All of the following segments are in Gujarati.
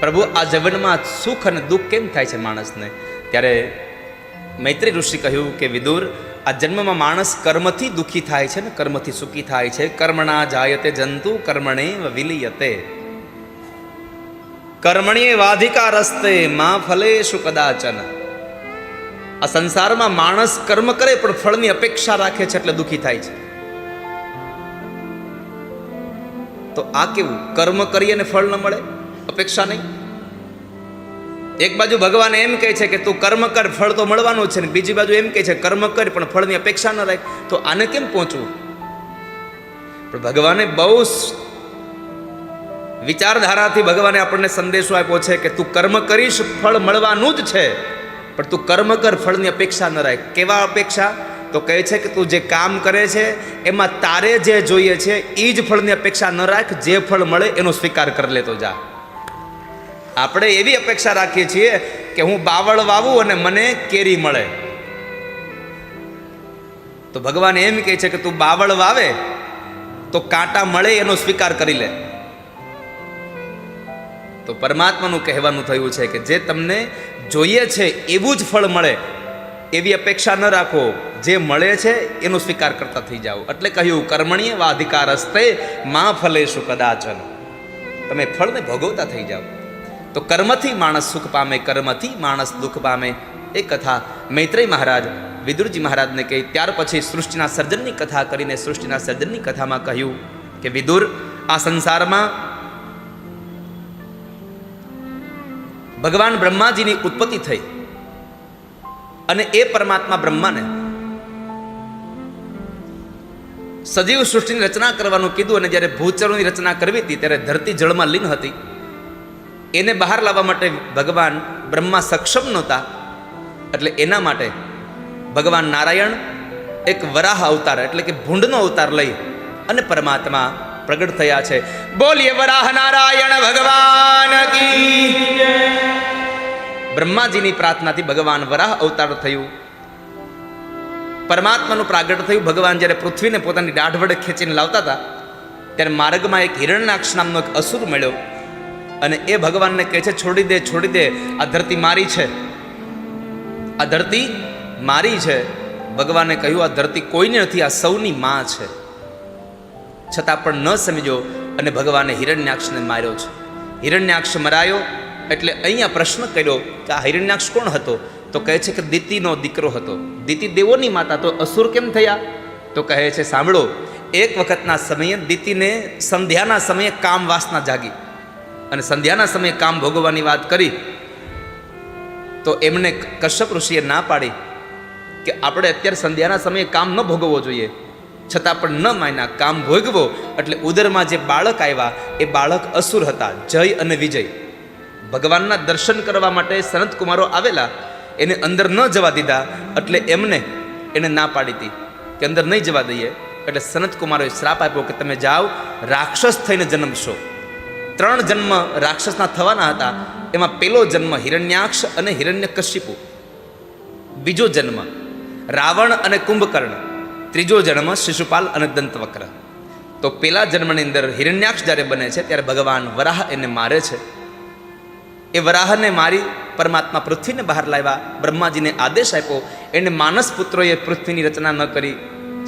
પ્રભુ આ જીવનમાં સુખ અને દુઃખ કેમ થાય છે માણસને? ત્યારે મૈત્રી ઋષિ કહ્યું કે વિદુર, આ જન્મમાં માણસ કર્મથી દુઃખી થાય છે ને કર્મથી સુખી થાય છે. કર્મણા જાયતે જંતુ કર્મણે વિલીયતે, કર્મણીએ વાધિકા રસ્તે માં ફલેશુ કદાચન. આ સંસારમાં માણસ કર્મ કરે પણ ફળની અપેક્ષા રાખે છે એટલે દુઃખી થાય છે. તો આ કેવું? કર્મ કરીએ અને ફળ ન મળે, અપેક્ષા નહીં. એક બાજુ ભગવાન એમ કહે છે કે તું કર્મ કર, ફળ તો મળવાનું છે, ને બીજી બાજુ એમ કહે છે કર્મ કર પણ ફળની અપેક્ષા ન રાખ. તો આને કેમ પહોંચવું? પણ ભગવાને બહુ વિચારધારાથી ભગવાને આપણને સંદેશો આપ્યો છે કે તું કર્મ કરીશ, ફળ મળવાનું જ છે, પણ તું કર્મ કર, ફળની અપેક્ષા ન રાખ. કેવા અપેક્ષા? તો કહે છે કે તું જે કામ કરે છે એમાં તારે જે જોઈએ છે એ જ ફળની અપેક્ષા ન રાખ, જે ફળ મળે એનો સ્વીકાર કરી લેતો જા. આપણે એવી અપેક્ષા રાખીએ છીએ કે હું બાવળ વાવું અને મને કેરી મળે. તો ભગવાન એમ કહે છે કે તું બાવળ વાવે તો કાંટા મળે એનો સ્વીકાર કરી લે. તો પરમાત્માનું કહેવાનું થયું છે કે જે તમને જોઈએ છે એવું જ ફળ મળે એવી અપેક્ષા ન રાખો, જે મળે છે એનો સ્વીકાર કરતા થઈ જાઓ. એટલે કહ્યું કર્મણીય વાધિકાર હસ્તે માં ફલેશુ કદાચન. તમે ફળને ભોગવતા થઈ જાઓ. તો કર્મથી માણસ સુખ પામે, કર્મથી માણસ દુઃખ પામે. એ કથા મૈત્રેય મહારાજ વિદુરજી મહારાજને કહી. ત્યાર પછી સૃષ્ટિના સર્જનની કથા કરીને સૃષ્ટિના સર્જનની કથામાં કહ્યું કે વિદુર, આ સંસારમાં ભગવાન બ્રહ્માજીની ઉત્પત્તિ થઈ અને એ પરમાત્મા બ્રહ્માને સજીવ સૃષ્ટિની રચના કરવાનું કીધું. અને જ્યારે ભૂચરોની રચના કરવી હતી ત્યારે ધરતી જળમાં લીન હતી. એને બહાર લાવવા માટે ભગવાન બ્રહ્મા સક્ષમ નહોતા. એટલે એના માટે ભગવાન નારાયણ એક વરાહ અવતાર એટલે કે ભૂંડનો અવતાર લઈ અને પરમાત્મા પ્રગટ થયા છે. બોલીએ વરાહ નારાયણ ભગવાન કી. બ્રહ્માજીની પ્રાર્થનાથી ભગવાન વરાહ અવતાર થયું, પરમાત્માનું પ્રાગટ થયું. ભગવાન જ્યારે પૃથ્વીને પોતાની દાઢ વડે ખેંચીને લાવતા હતા ત્યારે માર્ગમાં એક હિરણ્યાક્ષ નામનો એક અસુર મળ્યો અને એ ભગવાનને કહે છે છોડી દે, છોડી દે, આ ધરતી મારી છે, આ ધરતી મારી છે. ભગવાને કહ્યું આ ધરતી કોઈની નથી, આ સૌની માં છે. છતાં પણ ન સમજો અને ભગવાને હિરણ્યાક્ષને માર્યો છે. હિરણ્યાક્ષ મરાયો એટલે અહીંયા પ્રશ્ન કર્યો કે આ હિરણ્યાક્ષ કોણ હતો? તો કહે છે કે દિતિનો દીકરો હતો. દિતિ દેવોની માતા, તો અસુર કેમ થયા? તો કહે છે સાંભળો, એક વખતના સમયે દિતિને સંધ્યાના સમયે કામ વાસના જાગી અને સંધ્યાના સમયે કામ ભોગવવાની વાત કરી તો એમને કશ્યપ ઋષિએ ના પાડી કે આપણે અત્યારે સંધ્યાના સમયે કામ ન ભોગવવો જોઈએ. છતાં પણ ન માન્યા, કામ ભોગવો. એટલે ઉદરમાં જે બાળક આવ્યા એ બાળક અસુર હતા, જય અને વિજય. ભગવાનના દર્શન કરવા માટે સનત કુમારો આવેલા, એને અંદર ન જવા દીધા. એટલે એને ના પાડી હતી કે અંદર નહીં જવા દઈએ. એટલે સનત કુમારોએ શ્રાપ આપ્યો કે તમે જાઓ, રાક્ષસ થઈને જન્મશો. 3 જન્મ રાક્ષસના થવાના હતા. એમાં પહેલો જન્મ હિરણ્યાક્ષ અને હિરણ્યકશિપુ, બીજો જન્મ રાવણ અને કુંભકર્ણ, ત્રીજો જન્મ શિશુપાલ અને દંતવક્ર. તો પેલા જન્મની અંદર હિરણ્યાક્ષ જ્યારે બને છે ત્યારે ભગવાન વરાહ એને મારે છે. એ વરાહને મારી પરમાત્મા પૃથ્વીને બહાર લાવ્યા. બ્રહ્માજીને આદેશ આપ્યો. એને માનસ પુત્રોએ પૃથ્વીની રચના ન કરી,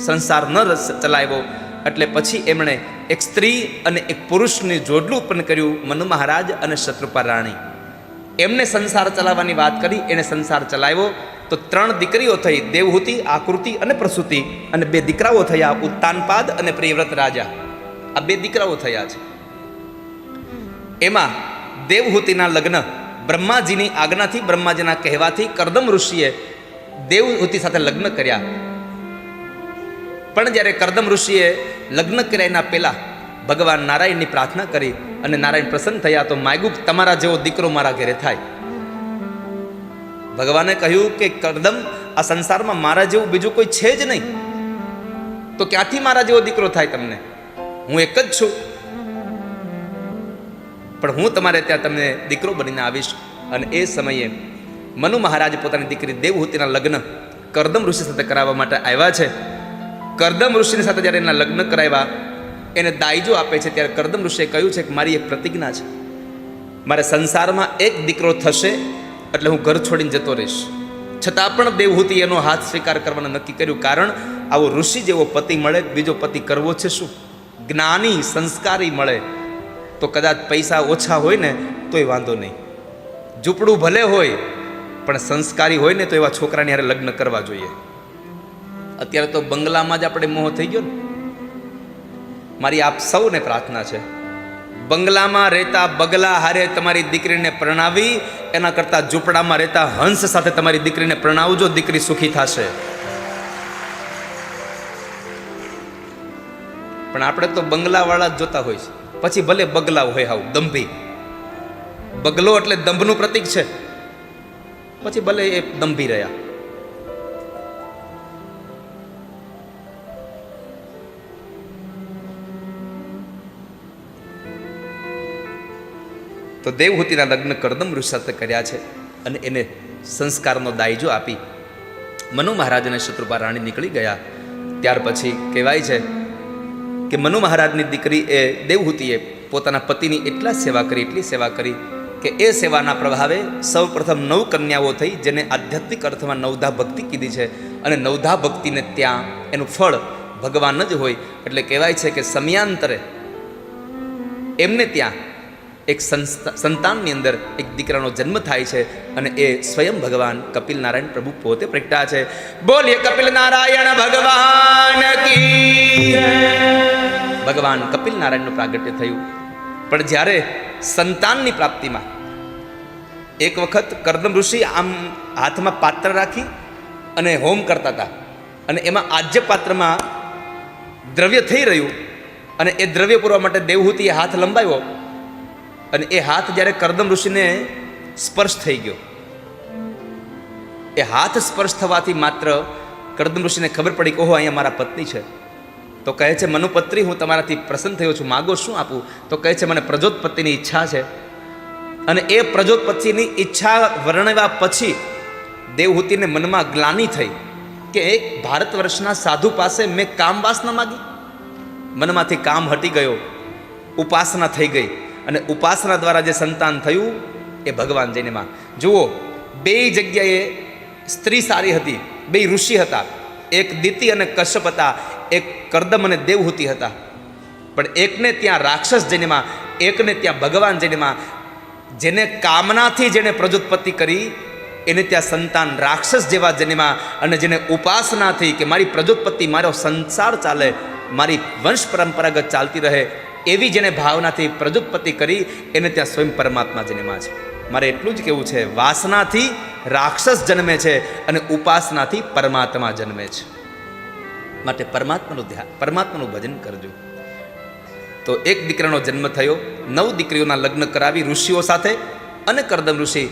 સંસાર ન ચલાવ્યો. એટલે પછી એમણે એક સ્ત્રી અને એક પુરુષની જોડલું ઉત્પન્ન કર્યું, મનુ મહારાજ અને શત્રુપા રાણી. એમને સંસાર ચલાવવાની વાત કરી, એને સંસાર ચલાવ્યો. તો 3 દીકરીઓ થઈ, દેવહૂતિ, આકૃતિ અને પ્રસૂતિ. અને 2 દીકરાઓ થયા, ઉત્તાનપાદ અને પ્રિયવ્રત રાજા. આ 2 દીકરાઓ થયા છે. એમાં દેવહૂતિના લગ્ન બ્રહ્માજીની આજ્ઞાથી, બ્રહ્માજીના કહેવાથી કરદમ ઋષિએ દેવહૂતિ સાથે લગ્ન કર્યા. પણ જ્યારે કરદમ ઋષિએ લગ્ન કર્યા એના પહેલા ભગવાન નારાયણની પ્રાર્થના કરી અને નારાયણ પ્રસન્ન થયા. તો માગ્યું તમારા જેવો દીકરો મારા ઘરે થાય. ભગવાને કહ્યું કે કરદમ, આ સંસારમાં મારા જેવું બીજું કોઈ છે જ નહીં, તો ક્યાંથી મારા જેવો દીકરો થાય તમને? હું એક જ છું, પણ હું તમારે ત્યાં તમને દીકરો બનીને આવીશ. અને એ સમયે મનુ મહારાજ પોતાની દીકરી દેવહૂતિના લગ્ન કરદમ ઋષિ સાથે કરાવવા માટે આવ્યા છે. કરદમ ઋષિની સાથે જ્યારે એના લગ્ન કરાવ્યા, એને દાયજો આપે છે ત્યારે કરદમ ઋષિએ કહ્યું છે કે મારી એક પ્રતિજ્ઞા છે, મારે સંસારમાં એક દીકરો થશે એટલે હું ઘર છોડીને જતો રહીશ. છતાં પણ દેવહૂતિ એનો હાથ સ્વીકાર કરવાનું નક્કી કર્યું. કારણ આવો ઋષિ જેવો પતિ મળે, બીજો પતિ કરવો છે શું? જ્ઞાની સંસ્કારી મળે તો કદાચ પૈસા ઓછા હોય ને તોય વાંધો નહીં, ઝૂંપડું ભલે હોય પણ સંસ્કારી હોય ને તો એવા છોકરાની હારે લગ્ન કરવા જોઈએ. અત્યારે તો બંગલામાં જ આપણે મોહ થઈ ગયો ને. મારી આપ સૌને પ્રાર્થના છે, બંગલામાં રહેતા બગલા હારે તમારી દીકરીને પ્રણાવી એના કરતાં ઝૂંપડામાં રહેતા હંસ સાથે તમારી દીકરીને પ્રણાવજો, દીકરી સુખી થશે. પણ આપણે તો બંગલાવાળા જ જોતા હોય છે, પછી ભલે બગલા હોય હાવ દંભી. બગલો એટલે દંભનું પ્રતીક છે, પછી ભલે એ દંભી રહ્યા. તો દેવહૂતિના લગ્ન કરદમ ઋષિ સાથે કર્યા છે અને એને સંસ્કારનો દાયજો આપી મનુ મહારાજ અને શત્રુપા રાણી નીકળી ગયા. ત્યાર પછી કહેવાય છે કે મનુ મહારાજની દીકરી એ દેવહૂતિએ પોતાના પતિની એટલી સેવા કરી કે એ સેવાના પ્રભાવે સૌ પ્રથમ 9 કન્યાઓ થઈ, જેને આધ્યાત્મિક અર્થમાં નવધા ભક્તિ કીધી છે. અને નવધા ભક્તિને ત્યાં એનું ફળ ભગવાન જ હોય. એટલે કહેવાય છે કે સમયાંતરે એમને ત્યાં એક સંતાનની અંદર એક દીકરાનો જન્મ થાય છે અને એ સ્વયં ભગવાન કપિલ નારાયણ પ્રભુ પોતે પ્રગટ્યા છે. બોલીએ કપિલ નારાયણ ભગવાન કી. ભગવાન કપિલ નારાયણનું પ્રાગટ્ય થયું. પણ જ્યારે સંતાનની પ્રાપ્તિમાં એક વખત કરદમ ઋષિ આમ હાથમાં પાત્ર રાખી અને હોમ કરતા હતા અને એમાં આજ્ય પાત્રમાં દ્રવ્ય થઈ રહ્યું અને એ દ્રવ્ય પૂરવા માટે દેવહૂતિએ હાથ લંબાવ્યો અને એ હાથ જ્યારે કરદમ ઋષિને સ્પર્શ થઈ ગયો. એ હાથ સ્પર્શ થવાથી માત્ર કરદમ ઋષિને ખબર પડી કે ઓહો અહીંયા મારા પત્ની છે. તો કહે છે મનુપત્રી, હું તમારાથી પ્રસન્ન થયો છું, માગો શું આપું? તો કહે છે મને પ્રજોતપતિની ઈચ્છા છે. અને એ પ્રજોતપતિની ઈચ્છા વર્ણવ્યા પછી દેવહૂતિને મનમાં ગ્લાનિ થઈ કે એક ભારત વર્ષના સાધુ પાસે મેં કામ વાસના માગી. મનમાંથી કામ હટી ગયો, ઉપાસના થઈ ગઈ અને ઉપાસના દ્વારા જે સંતાન થયું એ ભગવાન જૈનમાં. જુઓ, બે જગ્યાએ સ્ત્રી સારી હતી, બે ઋષિ હતા, એક દિતિ અને કશ્યપ હતા, એક કરદમ અને દેવહૂતિ હતા. પણ એકને ત્યાં રાક્ષસ જન્મા, એકને ત્યાં ભગવાન જન્મા. જેને કામનાથી જેને પ્રજોત્પત્તિ કરી એને ત્યાં સંતાન રાક્ષસ જેવા જન્મા, અને જેને ઉપાસનાથી કે મારી પ્રજોત્પત્તિ, મારો સંસાર ચાલે, મારી વંશ પરંપરાગત ચાલતી રહે એવી જેને ભાવનાથી પ્રજોત્પત્તિ કરી એને ત્યાં સ્વયં પરમાત્મા જન્મા છે. મારે એટલું જ કહેવું છે, વાસનાથી રાક્ષસ જન્મે છે અને ઉપાસનાથી પરમાત્મા જન્મે છે. માટે પરમાત્માનું ભજન કરજો. તો એક દીકરાનો જન્મ થયો, 9 દીકરીઓના લગ્ન કરાવી ઋષિઓ સાથે અને કરદમ ઋષિ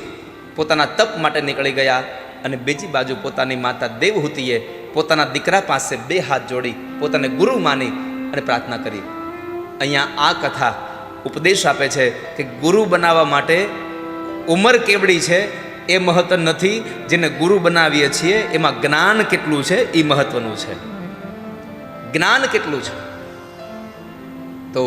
પોતાના તપ માટે નીકળી ગયા. અને બીજી બાજુ પોતાની માતા દેવહૂતિએ પોતાના દીકરા પાસે 2 હાથ જોડી પોતાને ગુરુ માની અને પ્રાર્થના કરી. અહીંયા આ કથા ઉપદેશ આપે છે કે ગુરુ બનાવવા માટે ઉંમર કેવડી છે એ મહત્વ નથી, જેને ગુરુ બનાવીએ છીએ એમાં જ્ઞાન કેટલું છે એ મહત્વનું છે. જ્ઞાન કેટલું છે? તો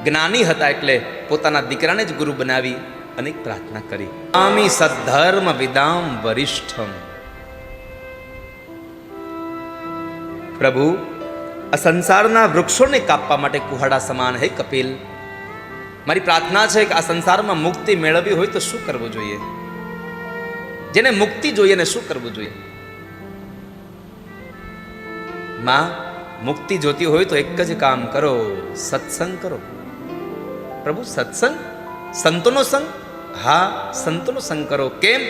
જ્ઞાની હતા એટલે પોતાના દીકરાને જ ગુરુ બનાવી અને પ્રાર્થના કરી. આમી સદ્ધર્મ વિદામ વરિષ્ઠમ. પ્રભુ, આ સંસારના વૃક્ષોને કાપવા માટે કુહાડા સમાન હે કપિલ. મારી પ્રાર્થના છે કે આ સંસારમાં મુક્તિ મેળવવી હોય તો શું કરવું જોઈએ? જેને મુક્તિ જોઈએ ને શું કરવું જોઈએ? માં, મુક્તિ જોતી હોય તો એક જ કામ કરો, સત્સંગ કરો. પ્રભુ, સત્સંગ, સંતોનો સંગ? હા, સંતોનો સંગ કરો. કેમ?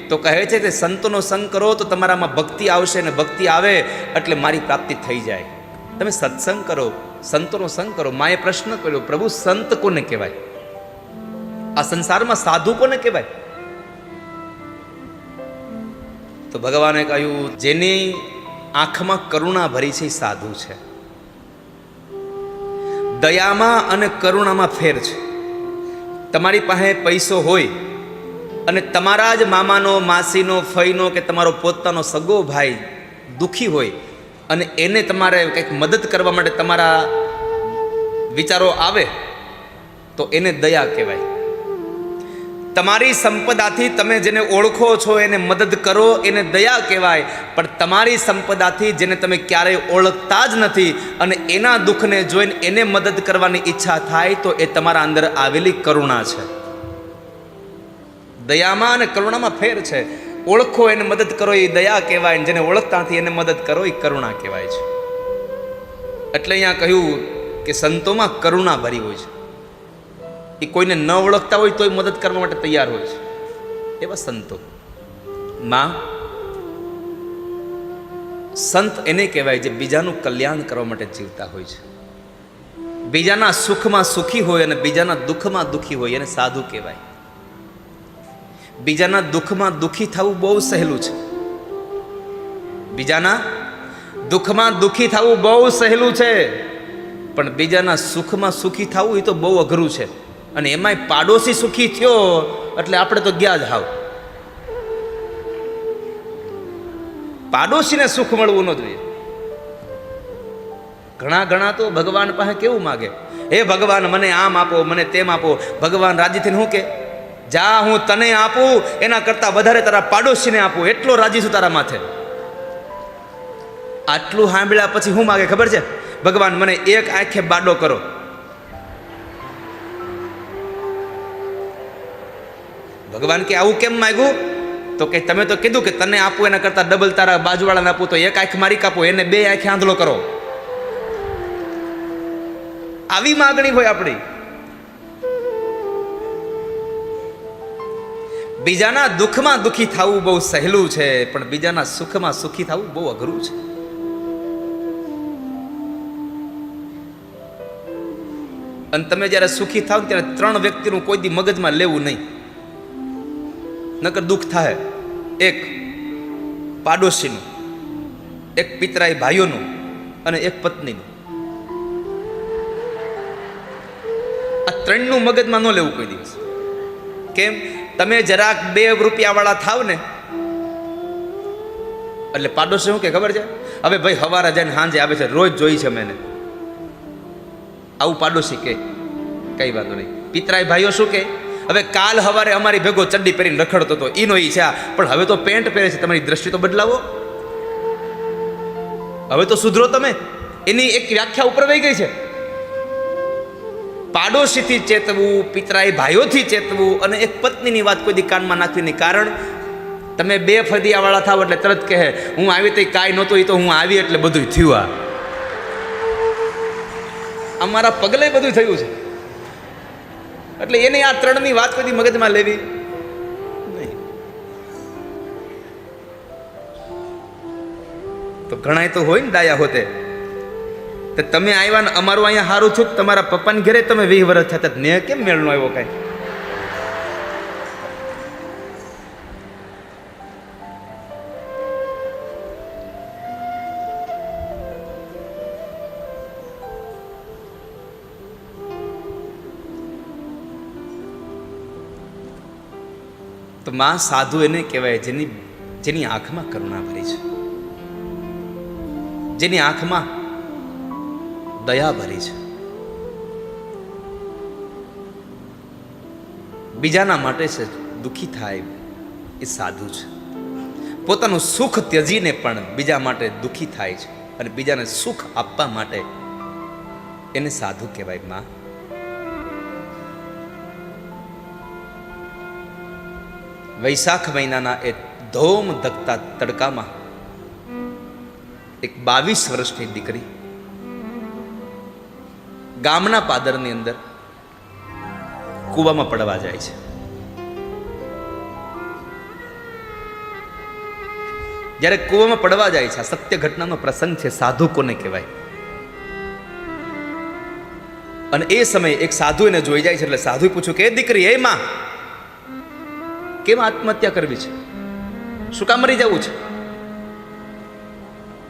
તો કહે છે કે સંતોનો સંગ કરો તો તમારામાં ભક્તિ આવશે, અને ભક્તિ આવે એટલે મારી પ્રાપ્તિ થઈ જાય. તમે સત્સંગ કરો, સંતોનો સંગ કરો. માએ પ્રશ્ન કર્યો, પ્રભુ સંત કોને કહેવાય? આ સંસારમાં સાધુ કોને કહેવાય? તો ભગવાને કહ્યું, જેની આંખમાં કરુણા ભરી છે એ સાધુ છે. દયામાં અને કરુણામાં ફેર છે. તમારી પાસે પૈસો હોય અને તમારા જ મામાનો, માસીનો, ફઈનો કે તમારો પોતાનો સગો ભાઈ દુઃખી હોય અને એને તમારે કંઈક મદદ કરવા માટે તમારા વિચારો આવે તો એને દયા કહેવાય. તમારી સંપદાથી તમે જેને ઓળખો છો એને મદદ કરો એને દયા કહેવાય, પણ તમારી સંપદાથી જેને તમે ક્યારેય ઓળખતા જ નથી અને એના દુઃખને જોઈને એને મદદ કરવાની ઈચ્છા થાય તો એ તમારા અંદર આવેલી કરુણા છે. દયામાં અને કરુણામાં ફેર છે. ઓળખો એને મદદ કરો એ દયા કહેવાય, જેને ઓળખતા નથી એને મદદ કરો એ કરુણા કહેવાય છે. એટલે અહીંયા કહ્યું કે સંતોમાં કરુણા ભરી હોય છે. એ કોઈને ન ઓળખતા હોય તોય મદદ કરવા માટે તૈયાર હોય છે, એવા સંતો. માં, સંત એને કહેવાય જે બીજાનું કલ્યાણ કરવા માટે જીવતા હોય છે. બીજાના સુખમાં સુખી હોય અને બીજાના દુઃખમાં દુઃખી હોય એને સાધુ કહેવાય. બીજાના દુઃખમાં દુઃખી થવું બહુ સહેલું છે. બીજાના દુઃખમાં દુઃખી થવું બહુ સહેલું છે, પણ બીજાના સુખમાં સુખી થવું એ તો બહુ અઘરું છે. અને એમાંય પાડોશી સુખી થયો એટલે આપણે તો ગયા જ હાવ. પાડોશીને સુખ મળવું ન જોઈએ. ઘણા તો ભગવાન પાસે કેવું માગે, હે ભગવાન મને આમ આપો, મને તેમ આપો. ભગવાન રાજી થઈને શું કે, જા હું તને આપું એના કરતાં વધારે તારા પાડોશીને આપું, એટલો રાજી છું તારા માથે. આટલું સાંભળ્યા પછી શું માગે ખબર છે? ભગવાન મને એક આંખે બાડો કરો. ભગવાન કે આવું કેમ માગ્યું? તો કે તમે તો કીધું કે તને આપું એના કરતાં ડબલ તારા બાજુવાળાને આપું, તો એક આંખ મારી કાપો, એને બે આંખે આંધળો કરો. આવી માગણી હોય આપણી. બીજાના દુઃખમાં દુઃખી થવું બહુ સહેલું છે, પણ બીજાના સુખમાં સુખી થવું બહુ અઘરું છે. અને તમે જ્યારે સુખી થાવ ત્યારે ત્રણ વ્યક્તિનું કોઈ દી મગજમાં લેવું નહીં, નકર દુઃખ થાય. એક પાડોશીનું, એક પિતરાઈ ભાઈઓનું અને એક પત્નીનું. આ ત્રણનું મગજમાં ન લેવું કોઈ દિવસ. કેમ? તમે જરાક 2 રૂપિયાવાળા થાવ ને એટલે પાડોશી શું કે ખબર છે? હવે ભાઈ સવારે જઈને સાંજે આવે છે, રોજ જોઈ છે મેં. આવું પાડોશી કે કઈ વાંધો નહીં. પિતરાઈ ભાઈઓ શું કે, હવે કાલ સવારે અમારી ભેગો ચડ્ડી પહેરીને રખડતો હતો, ઈનો ઈ છે, પણ હવે તો પેન્ટ પહેરે છે. તમારી દ્રષ્ટિ તો બદલાવો, હવે તો સુધરો તમે. એની એક વ્યાખ્યા ઉપર વહી ગઈ છે. પાડોશીથી ચેતવું, પિતરાઈ ભાઈઓથી ચેતવું અને એક પત્નીની વાત કોઈ દી કાનમાં નાખવી નહીં. કારણ તમે 2 ફદિયાવાળા થાવ એટલે તરત કહે હું આવી તો કાંઈ નહોતો, એ તો હું આવી એટલે બધું થયું. આ અમારા પગલે બધું થયું છે. એટલે એને આ ત્રણની વાત કોઈ મગજમાં લેવી નહીં. તો ઘણા તો હોય ને ડાયા હોતે, તો તમે આવ્યા ને અમારું અહીંયા સારું છું, તમારા પપ્પાને ઘરે તમે 20 વર્ષ થતા ને કેમ મેળ નો આવ્યો કાંઈ? તો માં સાધુ એને કહેવાય જેની આંખમાં કરુણા ભરી છે, જેની આંખમાં દયા ભરી છે. બીજાના માટે છે દુઃખી થાય એ સાધુ છે. પોતાનું સુખ ત્યજીને પણ બીજા માટે દુઃખી થાય છે અને બીજાને સુખ આપવા માટે એને સાધુ કહેવાય. માં, વૈશાખ મહિનાના એ ધોમ ધકતા તડકામાં એક 22 વર્ષની દીકરી ગામના પાદરની અંદર કૂવામાં પડવા જાય છે. જ્યારે કૂવામાં પડવા જાય છે, આ સત્ય ઘટનાનો પ્રસંગ છે. સાધુ કોને કહેવાય? અને એ સમયે એક સાધુ એને જોઈ જાય છે. એટલે સાધુએ પૂછ્યું કે દીકરી, એ માં, કેમ આત્મહત્યા કરવી છે? શું કામ મરી જવું છે?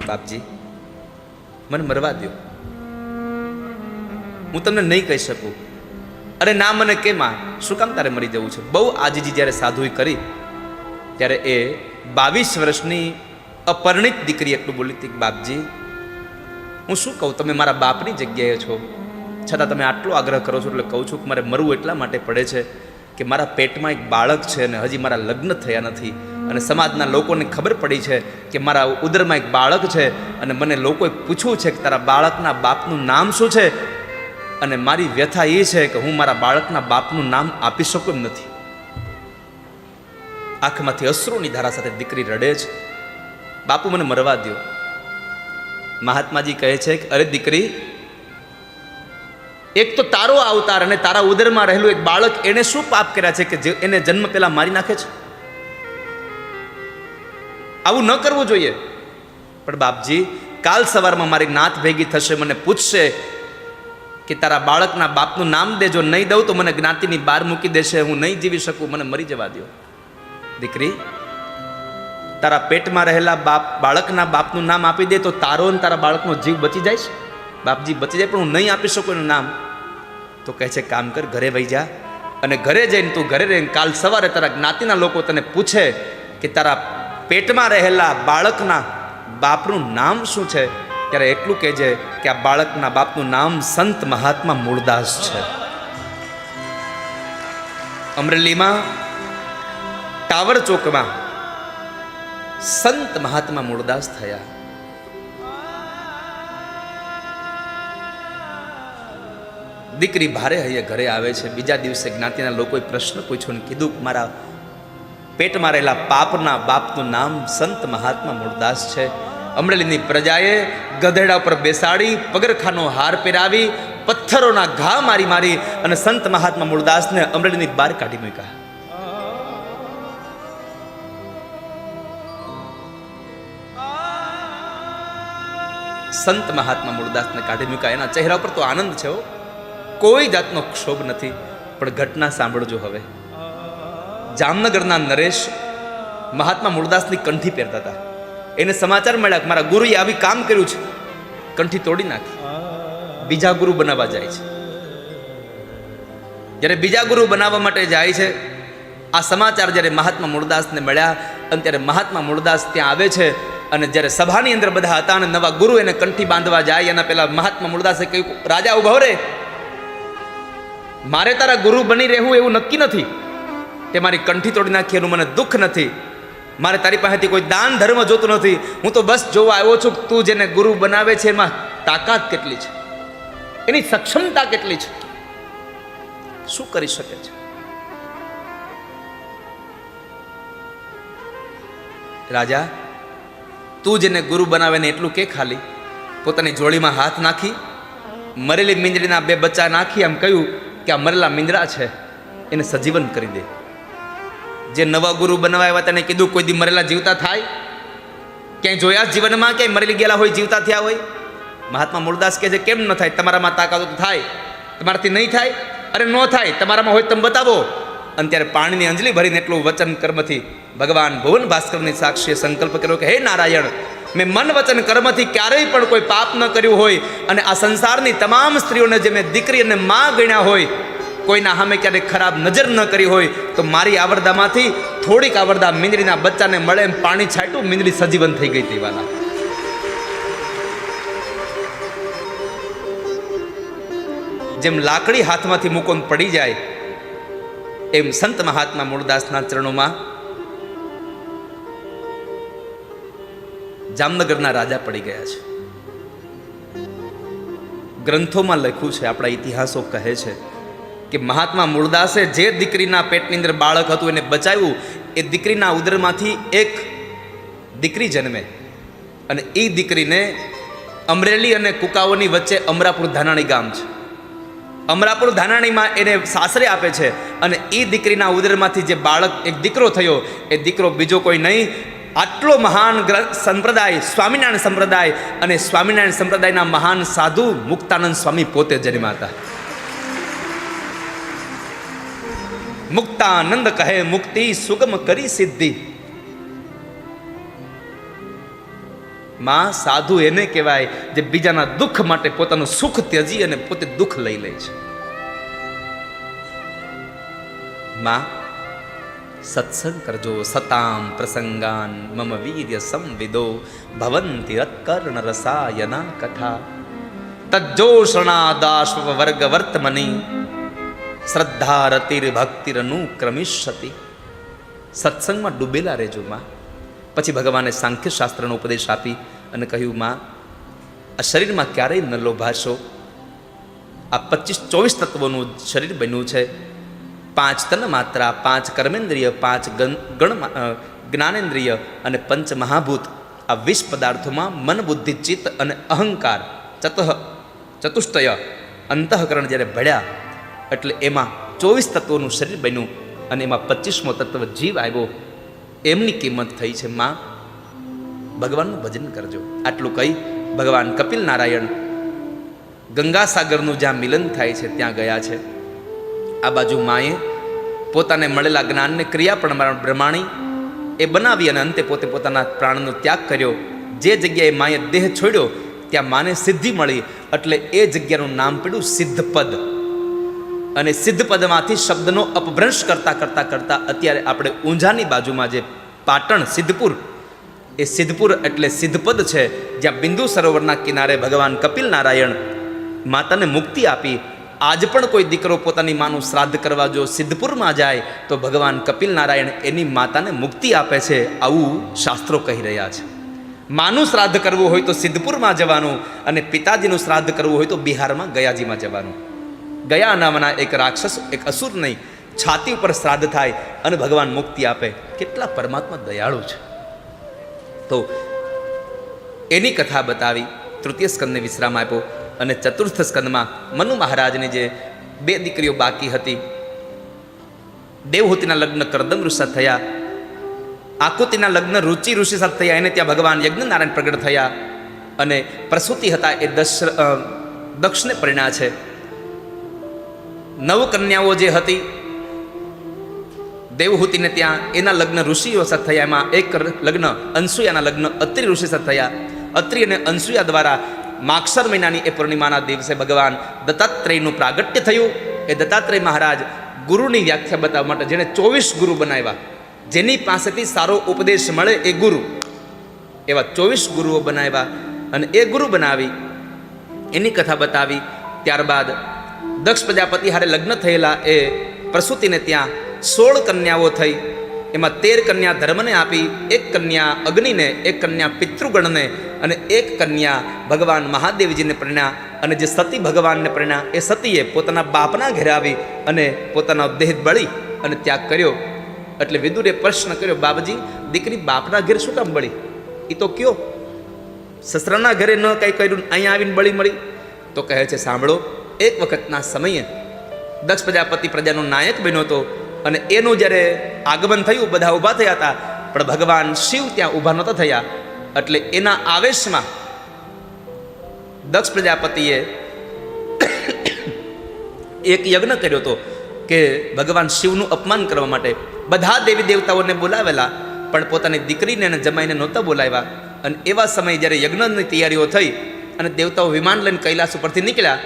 બાપજી, મને મરવા દો, હું તમને નહીં કહી શકું. અરે ના, મને કેમ? શું કામ તારે મરી જવું છે? બહુ આજીજી જ્યારે સાધુએ કરી ત્યારે એ 22 વર્ષની અપરિણિત દીકરી એટલું બોલી હતી, બાપજી હું શું કહું, તમે મારા બાપની જગ્યાએ છો, છતાં તમે આટલો આગ્રહ કરો છો, એટલે કહું છું કે મારે મરવું એટલા માટે પડે છે કે મારા પેટમાં એક બાળક છે અને હજી મારા લગ્ન થયા નથી, અને સમાજના લોકોને ખબર પડી છે કે મારા ઉદરમાં એક બાળક છે, અને મને લોકોએ પૂછ્યું છે કે તારા બાળકના બાપનું નામ શું છે, અને મારી વ્યથા એ છે કે હું મારા બાળકના બાપનું નામ આપી શકું એમ નથી. આંખમાંથી અશ્રુની ધારા સાથે દીકરી રડે છે. બાપુ મને મરવા દો. મહાત્માજી કહે છે કે અરે દીકરી, એક તો તારો અવતાર અને તારા ઉદરમાં રહેલું એક બાળક, એને શું પાપ કર્યા છે કે એને જન્મ પહેલા મારી નાખે છે? આવું ન કરવું જોઈએ. પણ બાપજી, કાલ સવારમાં મારી નાત ભેગી થશે, મને પૂછશે કે તારા બાળકના બાપનું નામ દેજો, નહીં દઉં તો મને જ્ઞાતિની બહાર મૂકી દેશે, હું નહીં જીવી શકું, મને મરી જવા દો. દીકરી, તારા પેટમાં રહેલા બાળકના બાપનું નામ આપી દે તો તારો અને તારા બાળકનો જીવ બચી જાય છે. બાપજી, બચી જાય, પણ હું નહીં આપી શકું એનું નામ. તો કહે છે કામ કર, ઘરે વહી જા, અને ઘરે જઈને તું ઘરે રહીને કાલ સવારે તારા જ્ઞાતિના લોકો તને પૂછે કે તારા પેટમાં રહેલા બાળકના બાપનું નામ શું છે, ત્યારે એટલું કહેજે કે આ બાળકના બાપનું નામ સંત મહાત્મા મૂળદાસ છે. અમરેલીમાં ટાવર ચોકમાં સંત મહાત્મા મૂળદાસ થયા. દીકરી ભારે હૈયે ઘરે આવે છે. બીજા દિવસે જ્ઞાતિના લોકોએ પ્રશ્ન પૂછ્યો ને કીધું કે મારા પેટમાં રહેલા પાપના બાપનું નામ સંત મહાત્મા મૂળદાસ છે. અમરેલીની પ્રજાએ ગધેડા ઉપર બેસાડી, પગરખાનો હાર પહેરાવી, પથ્થરોના ઘા મારી મારી અને સંત મહાત્મા મૂળદાસને અમરેલીની બહાર કાઢી મૂક્યા. સંત મહાત્મા મૂળદાસને કાઢી મૂક્યા. એના ચહેરા પર તો આનંદ છે, કોઈ જાતનો ક્ષોભ નથી. પણ ઘટના સાંભળજો હવે. જામનગરના નરેશ મહાત્મા મૂળદાસની કંઠી પહેરતા હતા. એને સમાચાર મળ્યા કે મારા ગુરુએ આવી કામ કર્યું છે, કંઠી તોડી નાખી. બીજા ગુરુ બનાવવા જાય છે. જ્યારે બીજા ગુરુ બનાવવા માટે જાય છે, આ સમાચાર જ્યારે મહાત્મા મૂળદાસને મળ્યા, અને ત્યારે મહાત્મા મૂળદાસ ત્યાં આવે છે. અને જ્યારે સભાની અંદર બધા હતા અને નવા ગુરુ એને કંઠી બાંધવા જાય, એના પહેલા મહાત્મા મૂળદાસે કહ્યું, રાજા ઉભો રે, મારે તારા ગુરુ બની રહેવું એવું નક્કી નથી. તે મારી કંઠી તોડી નાખી એનું મને દુઃખ નથી. મારે તારી પાસેથી કોઈ દાન ધર્મ જોતું નથી. હું તો બસ જોવા આવ્યો છું કે તું જેને ગુરુ બનાવે છે એમાં તાકાત કેટલી છે, એની સક્ષમતા કેટલી છે, શું કરી શકે છે. રાજા, તું જેને ગુરુ બનાવે ને એટલું કે ખાલી પોતાની જોડીમાં હાથ નાખી મરેલી મીંદડીના 2 બચ્ચા નાખી એમ કહ્યું કે આ મરેલા મીંદડા છે, એને સજીવન કરી દે. જે નવા ગુરુ બનાવવા આવ્યા તેને કીધું, કોઈ દી મરેલા જીવતા થાય? ક્યાંય જોયા જીવનમાં ક્યાંય મરેલી ગયેલા હોય જીવતા થયા હોય? મહાત્મા મૂળદાસ કહે છે, કેમ ન થાય? તમારામાં તાકાત તો થાય, તમારાથી નહીં થાય? અરે ન થાય, તમારામાં હોય તમે બતાવો. અને ત્યારે પાણીની અંજલી ભરીને એટલું વચન કર્મથી ભગવાન ભુવન ભાસ્કરની સાક્ષીએ સંકલ્પ કર્યો કે હે નારાયણ, મેં મન વચન કર્મથી ક્યારેય પણ કોઈ પાપ ન કર્યું હોય, અને આ સંસારની તમામ સ્ત્રીઓને જે મેં દીકરી અને માં ગણ્યા હોય, કોઈના સામે ક્યારેય ખરાબ નજર ન કરી હોય, તો મારી આવરદામાંથી થોડીક આવરદા મીંદડીના બચ્ચાને મળે એમ પાણી છાંટ્યું, મીંદડી સજીવન થઈ ગઈ હતી. વાલા, જેમ લાકડી હાથમાંથી મૂકો પડી જાય, એમ સંત મહાત્મા મૂળદાસના ચરણોમાં જામનગરના રાજા પડી ગયા છે. ગ્રંથોમાં લખ્યું છે, આપણા ઇતિહાસો કહે છે કે મહાત્મા મૂળદાસે જે દીકરીના પેટની અંદર બાળક હતું એને બચાવ્યું. એ દીકરીના ઉદરમાંથી એક દીકરી જન્મે, અને એ દીકરીને અમરેલી અને કુકાઓની વચ્ચે અમરાપુર ધાનાણી ગામ છે. અમરાપુર ધાનાણીમાં એને સાસરે આપે છે, અને એ દીકરીના ઉદરમાંથી જે બાળક એક દીકરો થયો, એ દીકરો બીજો કોઈ નહીં, આટલો મહાન સંપ્રદાય સ્વામિનારાયણ સંપ્રદાય, અને સ્વામિનારાયણ સંપ્રદાયના મહાન સાધુ મુક્તાનંદ સ્વામી પોતે જન્મ્યા હતા. મુક્તાનંદ કહે મુક્તિ સુગમ કરી સિદ્ધિ. માં સાધુ એને કહેવાય જે બીજાના દુઃખ માટે પોતાનું સુખ ત્યજી અને પોતે દુઃખ લઈ લે છે. માં, સત્સંગ કરજો, સતામ પ્રસંગાન મમ વીર્ય સંવિદો ભવંતિ રત્કર્ણ રસાયના કથા તજ્જોષણા દાશ્વ વર્ગ વર્તમની શ્રદ્ધા રતિર ભક્તિરનું ક્રમિષ્યતિ. સત્સંગમાં ડૂબેલા રહેજો માં. પછી ભગવાને સાંખ્ય શાસ્ત્રનો ઉપદેશ આપી અને કહ્યું, માં આ શરીરમાં ક્યારેય ન લોભાશો. આ 25-24 તત્વોનું શરીર બન્યું છે. 5 તન માત્રા, 5 કર્મેન્દ્રિય, 5 જ્ઞાનેન્દ્રિય અને 5 મહાભૂત. આ 20 પદાર્થોમાં મન, બુદ્ધિ, ચિત્ત અને અહંકાર ચતુષ્ટય અંતઃકરણ જ્યારે ભળ્યા એટલે એમાં 24 તત્વોનું શરીર બન્યું અને એમાં 25મો તત્વ જીવ આવ્યો. એમની કિંમત થઈ છે માં. ભગવાનનું ભજન કરજો. આટલું કહી ભગવાન કપિલ નારાયણ ગંગાસાગરનું જ્યાં મિલન થાય છે ત્યાં ગયા છે. આ બાજુ માએ પોતાને મળેલા જ્ઞાનને ક્રિયા પણ બ્રહ્માણી એ બનાવી અને અંતે પોતે પોતાના પ્રાણનો ત્યાગ કર્યો. જે જગ્યાએ માએ દેહ છોડ્યો ત્યાં માને સિદ્ધિ મળી એટલે એ જગ્યાનું નામ પડ્યું સિદ્ધપદ. અને સિદ્ધપદમાંથી શબ્દનો અપભ્રંશ કરતા કરતા કરતા અત્યારે આપણે ઊંઝાની બાજુમાં જે પાટણ સિદ્ધપુર, એ સિદ્ધપુર એટલે સિદ્ધપદ છે, જ્યાં બિંદુ સરોવરના કિનારે ભગવાન કપિલ નારાયણ માતાને મુક્તિ આપી. આજ પણ કોઈ દીકરો પોતાની માનું શ્રાદ્ધ કરવા જો સિદ્ધપુરમાં જાય તો ભગવાન કપિલ નારાયણ એની માતાને મુક્તિ આપે છે. આવું શાસ્ત્રો કહી રહ્યા છે. માનું શ્રાદ્ધ કરવું હોય તો સિદ્ધપુરમાં જવાનું અને પિતાજીનું શ્રાદ્ધ કરવું હોય તો બિહારમાં ગયાજીમાં જવાનું. ગયા નામના એક રાક્ષસ, એક અસુર નહીં, છાતી ઉપર શ્રાદ્ધ થાય અને ભગવાન મુક્તિ આપે. કેટલા પરમાત્મા દયાળુ છે. તો એની કથા બતાવી. તૃતીય સ્કંદને વિશ્રામ આપ્યો અને ચતુર્થ સ્કંદમાં મનુ મહારાજની જે 2 દીકરીઓ બાકી હતી, દેવહૂતિના લગ્ન કરદમ ઋષિ સાથે થયા, આકુતિના લગ્ન રુચિ ઋષિ સાથે થયા. એને ત્યાં ભગવાન યજ્ઞ નારાયણ પ્રગટ થયા અને પ્રસૂતિ હતા એ દક્ષને પરિણ્યા છે. 9 કન્યાઓ જે હતી દેવહૂતિને ત્યાં, એના લગ્ન ઋષિઓ સાથે થયા. એમાં એક લગ્ન અનસુયાના લગ્ન અત્રિ ઋષિ સાથે થયા. અત્રિ અને અનસુયા દ્વારા માગસર મહિનાની એ પૂર્ણિમાના દિવસે ભગવાન દત્તાત્રેયનું પ્રાગટ્ય થયું. એ દત્તાત્રેય મહારાજ ગુરુની વ્યાખ્યા બતાવવા માટે, જેણે 24 ગુરુ બનાવ્યા, જેની પાસેથી સારો ઉપદેશ મળે એ ગુરુ, એવા 24 ગુરુઓ બનાવ્યા અને એ ગુરુ બનાવી એની કથા બતાવી. ત્યારબાદ દક્ષ પ્રજાપતિ હારે લગ્ન થયેલા એ પ્રસૂતિને ત્યાં 16 કન્યાઓ થઈ. એમાં 13 કન્યા ધર્મને આપી, 1 કન્યા અગ્નિને, 1 કન્યા પિતૃગણને અને 1 કન્યા ભગવાન મહાદેવજીને પરિણ્યા. અને જે સતી ભગવાનને પરિણ્યા એ સતીએ પોતાના બાપના ઘરે આવી અને પોતાનો દેહ બળી અને ત્યાગ કર્યો. એટલે વિદુરે પ્રશ્ન કર્યો, બાપજી દીકરી બાપના ઘરે શું કામ બળી? એ તો કયો, સસરાના ઘરે ન કંઈ કર્યું, અહીંયા આવીને બળી મળી? તો કહે છે, સાંભળો, એક વખતના સમયે દક્ષ પ્રજાપતિ પ્રજાનો નાયક બન્યો હતો અને એનું જ્યારે આગમન થયું બધા ઊભા થયા હતા, પણ ભગવાન શિવ ત્યાં ઊભા નહોતા થયા. એટલે એના આવેશમાં દક્ષ પ્રજાપતિએ એક યજ્ઞ કર્યો હતો કે ભગવાન શિવનું અપમાન કરવા માટે. બધા દેવી દેવતાઓને બોલાવેલા પણ પોતાની દીકરીને અને જમાઈને નહોતા બોલાવ્યા. અને એવા સમયે જ્યારે યજ્ઞની તૈયારીઓ થઈ અને દેવતાઓ વિમાન લઈને કૈલાસ ઉપરથી નીકળ્યા,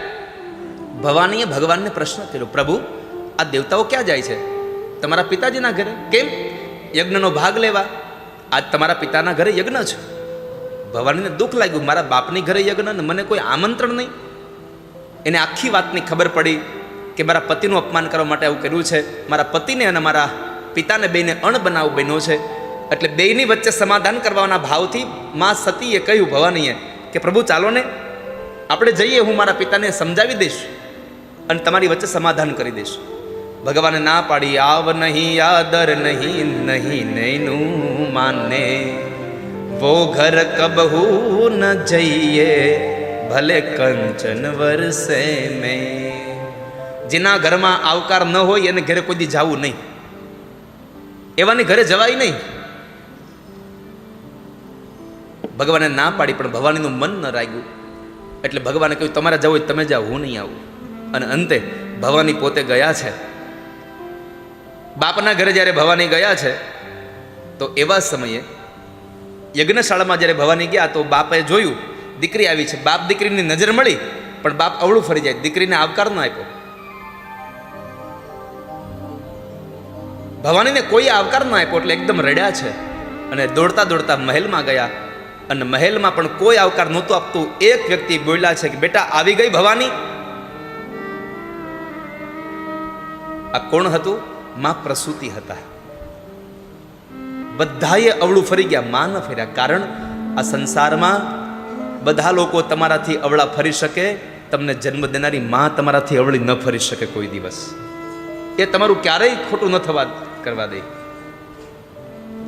ભવાનીએ ભગવાનને પ્રશ્ન કર્યો, પ્રભુ આ દેવતાઓ ક્યાં જાય છે? તમારા પિતાજીના ઘરે. કેમ? યજ્ઞનો ભાગ લેવા. આજ તમારા પિતાના ઘરે યજ્ઞ છે. ભવાનીને દુઃખ લાગ્યું, મારા બાપની ઘરે યજ્ઞ ને મને કોઈ આમંત્રણ નહીં. એને આખી વાતની ખબર પડી કે મારા પતિનું અપમાન કરવા માટે આવું કર્યું છે. મારા પતિને અને મારા પિતાને બેને અણ બનાવવું બન્યો છે. એટલે બેયની વચ્ચે સમાધાન કરવાના ભાવથી માં સતીએ કહ્યું ભવાનીએ કે પ્રભુ ચાલો ને આપણે જઈએ, હું મારા પિતાને સમજાવી દઈશ અને તમારી વચ્ચે સમાધાન કરી દઈશ. ભગવાને ના પાડી, આવ નહીં આદર નહીં, નહીં નૈનું માને, વો ઘર કબહુ ન જઈએ, ભલે કંચન વરસે મેં. જેના ઘરમાં આવકાર ન હોય એને ઘરે કોઈ દી જવું નહીં, એવાની ઘરે જવાય નહીં. ભગવાને ના પાડી પણ ભવાનીનું મન ન રાખ્યું. એટલે ભગવાને કહ્યું, તમારે જવું હોય તમે જાઓ, હું નહીં આવું. અને અંતે ભવાની પોતે ગયા છે. બાપના ઘરે જ્યારે ભવાની ગયા છે તો એવા સમયે યજ્ઞશાળામાં જ્યારે ભવાની ગયા તો બાપે જોયું દીકરી આવી છે. બાપ દીકરીની નજર મળી પણ બાપ અવળું ફરી જાય, દીકરીને આવકાર ન આપ્યો. ભવાનીને કોઈ આવકાર ન આપ્યો એટલે એકદમ રડ્યા છે અને દોડતા દોડતા મહેલમાં ગયા. અને મહેલમાં પણ કોઈ આવકાર નહોતું આપતું. એક વ્યક્તિ બોલ્યા છે કે બેટા આવી ગઈ ભવાની. આ કોણ હતું? માં પ્રસૂતિ હતા. બધાએ અવળું ફરી ગયા, માં ન ફર્યા. કારણ આ સંસારમાં બધા લોકો તમારાથી અવળા ફરી શકે, તમને જન્મ દેનારી માં તમારાથી અવળી ન ફરી શકે કોઈ દિવસ. એ તમારું ક્યારેય ખોટું ન થવા કરવા દે.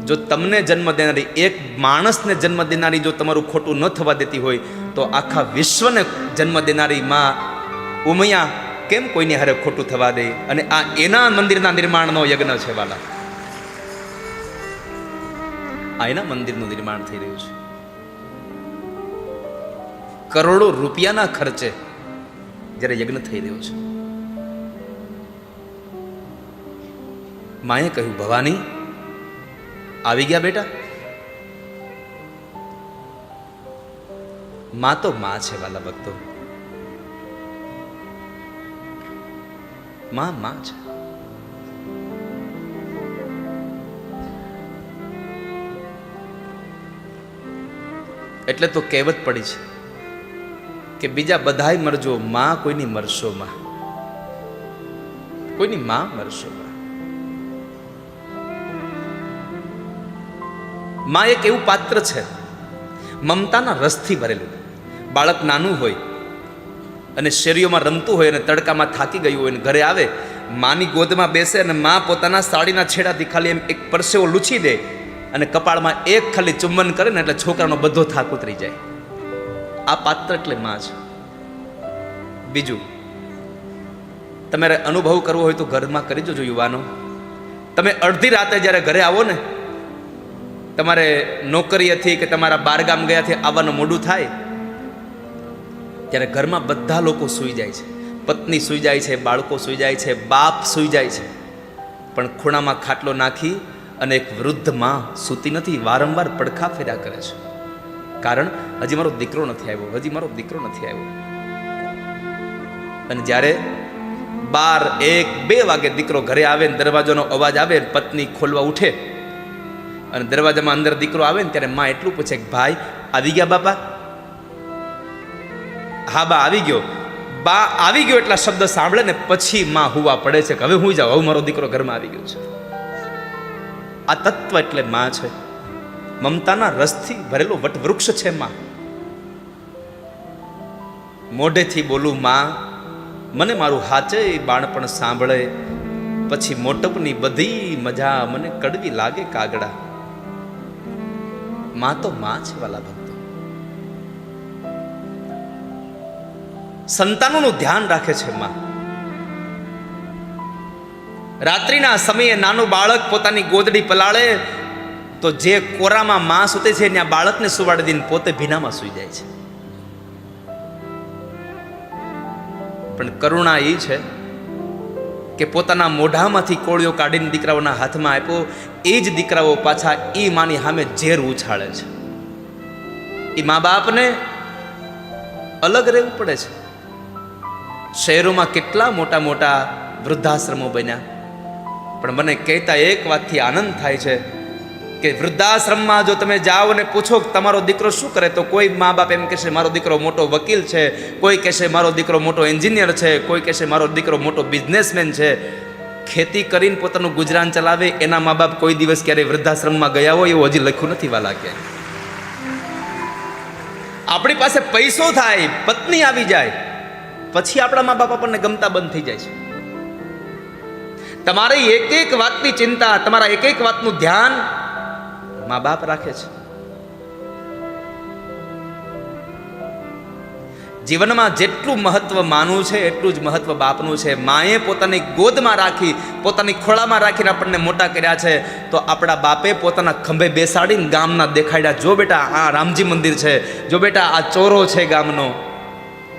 જો તમને જન્મ દેનારી, એક માણસને જન્મ દેનારી જો તમારું ખોટું ન થવા દેતી હોય, તો આખા વિશ્વને જન્મ દેનારી માં ઉમૈયા કેમ કોઈને હારે ખોટું થવા દે? અને આ એના મંદિરના નિર્માણનો યજ્ઞ છે વાલા. આ એના મંદિરનું નિર્માણ થઈ રહ્યું છે. કરોડો રૂપિયાના ખર્ચે જ્યારે યજ્ઞ થઈ રહ્યો છે. માએ કહ્યું, ભવાની આવી ગયા બેટા. માં તો માં છે વાલા ભક્તો. માં છે. એટલે તો કહેવત પડી છે કે બીજા બધાય મરજો, માં કોઈની મરશો માં. કોઈની માં મરશો માં. માં એક એવું પાત્ર છે મમતાના રસથી ભરેલું. બાળક નાનું હોય અને શેરીઓમાં રમતું હોય અને તડકામાં થાકી ગયું હોય અને ઘરે આવે, માની ગોદમાં બેસે અને માં પોતાના સાડીના છેડાથી ખાલી એમ એક પરસેવો લૂછી દે અને કપાળમાં એક ખાલી ચુંબન કરે ને એટલે છોકરાનો બધો થાક ઉતરી જાય. આ પાત્ર એટલે માં છે. બીજું, તમારે અનુભવ કરવો હોય તો ઘરમાં કરી જોજો યુવાનો. તમે અડધી રાતે જ્યારે ઘરે આવો ને, તમારે નોકરીએથી કે તમારા બારગામ ગયાથી આવવાનું મોડું થાય, ત્યારે ઘરમાં બધા લોકો સૂઈ જાય છે. પત્ની સૂઈ જાય છે, બાળકો સૂઈ જાય છે, બાપ સૂઈ જાય છે, પણ ખૂણામાં ખાટલો નાખી અને એક વૃદ્ધ માં સૂતી નથી, વારંવાર પડખા ફેર્યા કરે છે. કારણ હજી મારો દીકરો નથી આવ્યો, હજી મારો દીકરો નથી આવ્યો. અને જ્યારે 12, 1, 2 વાગે દીકરો ઘરે આવે ને દરવાજાનો અવાજ આવે, પત્ની ખોલવા ઉઠે અને દરવાજામાં અંદર દીકરો આવે ને ત્યારે માં એટલું પૂછે કે ભાઈ આવી ગયા બાપા? હા બા આવી ગયો. બા આવી ગયો એટલા શબ્દ સાંભળે ને પછી માં હુવા પડે છે કે હવે હું જાઉં, હવે મારો દીકરો ઘરમાં આવી ગયો છે. આ તત્વ એટલે માં છે. મમતાના રસથી ભરેલો વટવૃક્ષ છે માં. મોઢેથી બોલું માં, મને મારું હાચે બાણપણ સાંભળે, પછી મોટપની બધી મજા મને કડવી લાગે કાગડા. માં તો માં છે વાલા ભક્તો. સંતાનોનું ધ્યાન રાખે છે માં. રાત્રિના સમયે નાનું બાળક પોતાની ગોદડી પલાળે તો જે કોરામાં માં સૂતે છે ત્યાં બાળકને સુવાડી દઈને પોતે ભીનામાં સૂઈ જાય છે. પણ કરુણા એ છે કે પોતાના મોઢામાંથી કોળિયો કાઢીને દીકરાઓના હાથમાં આપ્યો, એ જ દીકરાઓ પાછા એ માની સામે ઝેર ઉછાળે છે. એ મા બાપને અલગ રહેવું પડે છે. શહેરોમાં કેટલા મોટા મોટા વૃદ્ધાશ્રમો બન્યા, પણ મને કહેતા એક વાતથી આનંદ થાય છે કે વૃદ્ધાશ્રમમાં જો તમે જાઓ અને પૂછો કે તમારો દીકરો શું કરે, તો કોઈ મા બાપ એમ કહેશે મારો દીકરો મોટો વકીલ છે, કોઈ કહેશે મારો દીકરો મોટો એન્જિનિયર છે, કોઈ કહેશે મારો દીકરો મોટો બિઝનેસમેન છે. ખેતી કરીને પોતાનું ગુજરાન ચલાવે એના મા બાપ કોઈ દિવસ ક્યારેય વૃદ્ધાશ્રમમાં ગયા હોય એવું હજી લખ્યું નથી વાલા. ક્યાંય આપણી પાસે પૈસો થાય, પત્ની આવી જાય, પછી આપણા મા બાપ આપણને ગમતા બંધ થઈ જાય છે. તમારી એક એક વાતની ચિંતા, તમારા એક એક વાતનું ધ્યાન મા બાપ રાખે છે. જીવનમાં જેટલું મહત્વ માનું છે એટલું જ મહત્વ બાપનું છે. માએ પોતાની ગોદમાં રાખી, પોતાની ખોળામાં રાખીને આપણને મોટા કર્યા છે, તો આપણા બાપે પોતાના ખંભે બેસાડીને ગામના દેખાડ્યા, જો બેટા આ રામજી મંદિર છે, જો બેટા આ ચોરો છે ગામનો,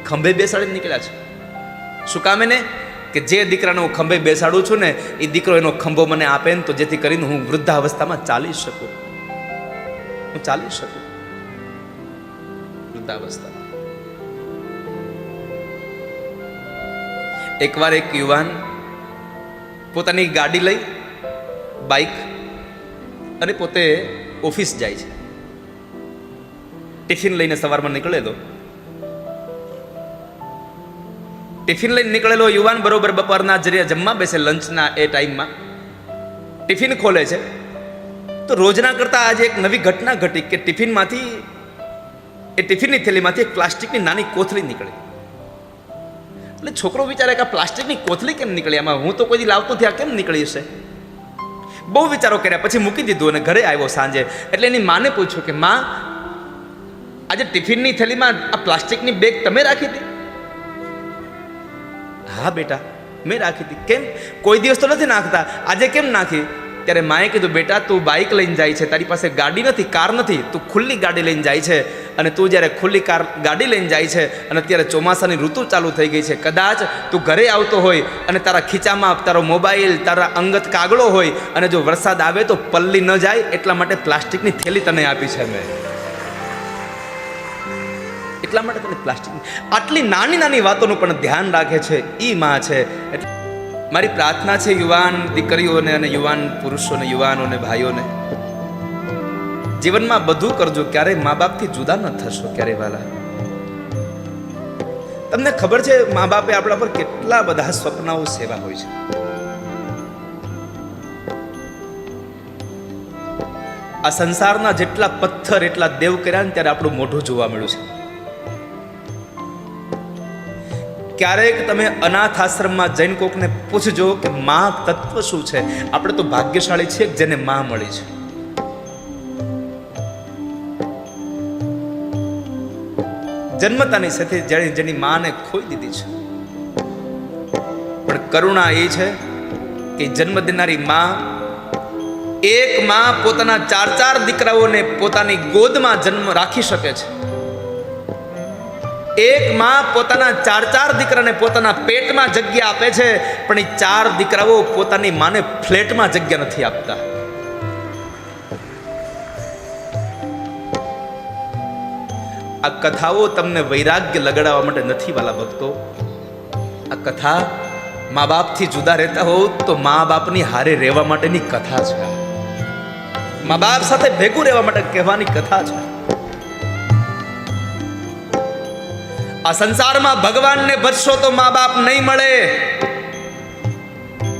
ખંભે બેસાડીને નીકળ્યા છે. શું કામ એને? કે જે દીકરાને હું ખંભે બેસાડું છું ને એ દીકરો એનો ખંભો મને આપે ને, તો જેથી કરીને હું વૃદ્ધાવસ્થામાં ચાલી શકું, હું ચાલી શકું વૃદ્ધાવસ્થામાં. એકવાર એક યુવાન પોતાની ગાડી લઈ, બાઇક, અને પોતે ઓફિસ જાય છે. ટિફિન લઈને સવારમાં નીકળેલો. ટિફિન લઈને નીકળેલો યુવાન બરોબર બપોરના જરિયા જમવા બેસે, લંચના એ ટાઈમમાં ટિફિન ખોલે છે તો રોજના કરતાં આજે એક નવી ઘટના ઘટી કે ટિફિનમાંથી, એ ટિફિનની થેલીમાંથી એક પ્લાસ્ટિકની નાની કોથળી નીકળી. એટલે છોકરો વિચારે કે આ પ્લાસ્ટિકની કોથળી કેમ નીકળી, આમાં હું તો કોઈ દી લાવતો ત્યાં કેમ નીકળી હશે. બહુ વિચારો કર્યા પછી મૂકી દીધું અને ઘરે આવ્યો સાંજે. એટલે એની માને પૂછ્યું કે માં, આજે ટિફિનની થેલીમાં આ પ્લાસ્ટિકની બેગ તમે રાખી હતી? હા બેટા, મેં રાખી હતી. કેમ? કોઈ દિવસ તો નથી નાખતા, આજે કેમ નાખી? ત્યારે માએ કીધું, બેટા તું બાઇક લઈને જાય છે, તારી પાસે ગાડી નથી, કાર નથી, તું ખુલ્લી ગાડી લઈને જાય છે. અને તું જ્યારે ખુલ્લી ગાડી લઈને જાય છે અને અત્યારે ચોમાસાની ઋતુ ચાલુ થઈ ગઈ છે, કદાચ તું ઘરે આવતો હોય અને તારા ખીચામાં તારો મોબાઈલ, તારા અંગત કાગળો હોય અને જો વરસાદ આવે તો પલ્લી ન જાય એટલા માટે પ્લાસ્ટિકની થેલી તને આપી છે મેં. એટલા માટે તને પ્લાસ્ટિકની આટલી નાની નાની વાતોનું પણ ધ્યાન રાખે છે એ માં છે. એટલે મારી પ્રાર્થના છે યુવાન દીકરીઓને અને યુવાન પુરુષોને, યુવાનોને, ભાઈઓને, જીવનમાં બધું કરજો, ક્યારેય મા બાપથી જુદા ન થશો ક્યારેય વાલા. તમને ખબર છે મા બાપે આપણા પર કેટલા બધા સ્વપ્નાઓ સેવા હોય છે. આ સંસારના જેટલા પથ્થર એટલા દેવ કર્યા ને ત્યારે આપણું મોઢું જોવા મળ્યું છે. ક્યારેક તમે અનાથ આશ્રમમાં જઈને કોકને પૂછજો કે માં તત્વ શું છે. આપણે તો ભાગ્યશાળી છીએ જેને માં મળી છે. જન્મતાની સાથે જેની માને ખોઈ દીધી છે. પણ કરુણા એ છે કે જન્મ દેનારી માં, એક માં પોતાના 4 દીકરાઓને પોતાની ગોદમાં જન્મ રાખી શકે છે. એક માં પોતાના 4 દીકરાને પોતાના પેટમાં જગ્યા આપે છે, પણ એ 4 દીકરાઓ પોતાની માને ફ્લેટમાં જગ્યા નથી આપતા. આ કથાઓ તમને વૈરાગ્ય લગાડવા માટે નથી વાલા ભક્તો. આ કથા મા બાપથી જુદા રહેતા હોવ તો મા બાપની હારે રહેવા માટેની કથા છે. મા બાપ સાથે ભેગું રહેવા માટે કહેવાની કથા છે. આ સંસારમાં ભગવાનને ભજશો તો મા બાપ નહીં મળે.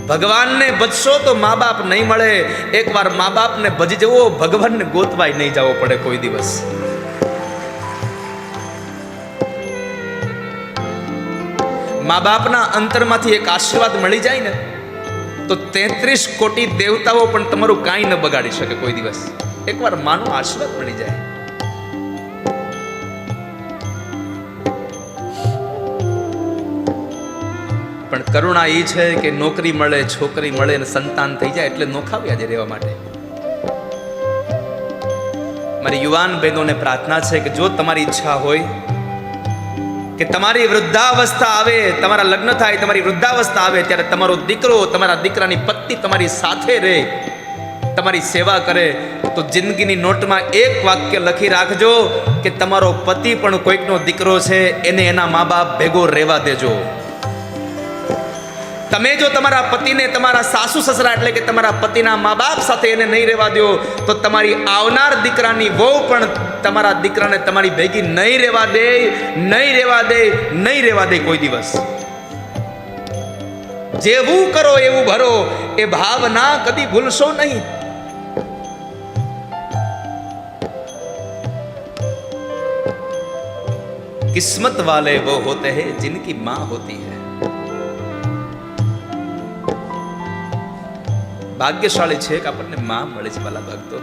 ભગવાનને ભજશો તો મા બાપ નહીં મળે. એકવાર મા બાપને ભજી જવો, ભગવાનને ગોતવાય નહીં જવો પડે કોઈ દિવસ. મા બાપના અંતરમાંથી એક આશીર્વાદ મળી જાય ને તો 33 કોટી દેવતાઓ પણ તમારું કાંઈ ન બગાડી શકે કોઈ દિવસ. એકવાર માનો આશીર્વાદ મળી જાય. પણ કરુણા એ છે કે નોકરી મળે, છોકરી મળે અને સંતાન થઈ જાય એટલે નોખાવ્યા જ રહેવા માટે. મારી યુવાન બહેનોને પ્રાર્થના છે કે જો તમારી ઈચ્છા હોય કે તમારી વૃદ્ધાવસ્થા આવે, તમારા લગ્ન થાય, તમારી વૃદ્ધાવસ્થા આવે ત્યારે તમારો દીકરો, તમારા દીકરાની પત્ની તમારી સાથે રહે, તમારી સેવા કરે, તો જિંદગીની નોટમાં એક વાક્ય લખી રાખજો કે તમારો પતિ પણ કોઈકનો દીકરો છે, એને એના મા બાપ ભેગો રહેવા દેજો. તમે જો તમારા પતિને તમારા સાસુ સસરા એટલે કે તમારા પતિના મા બાપ સાથે એને નહીં રહેવા દો તો તમારી આવનાર દીકરાની વહુ પણ તમારા દીકરાને તમારી ભેગી નહીં રહેવા દે, નહીં રહેવા દે, નહીં રહેવા દે કોઈ દિવસ. જેવું કરો એવું ભરો, એ ભાવના કદી ભૂલશો નહીં. કિસ્મત વાલે वो होते हैं जिनकी माँ होती है. ભાગ્યશાળી છે કે આપણને માં મળે છે વાલા ભક્તો.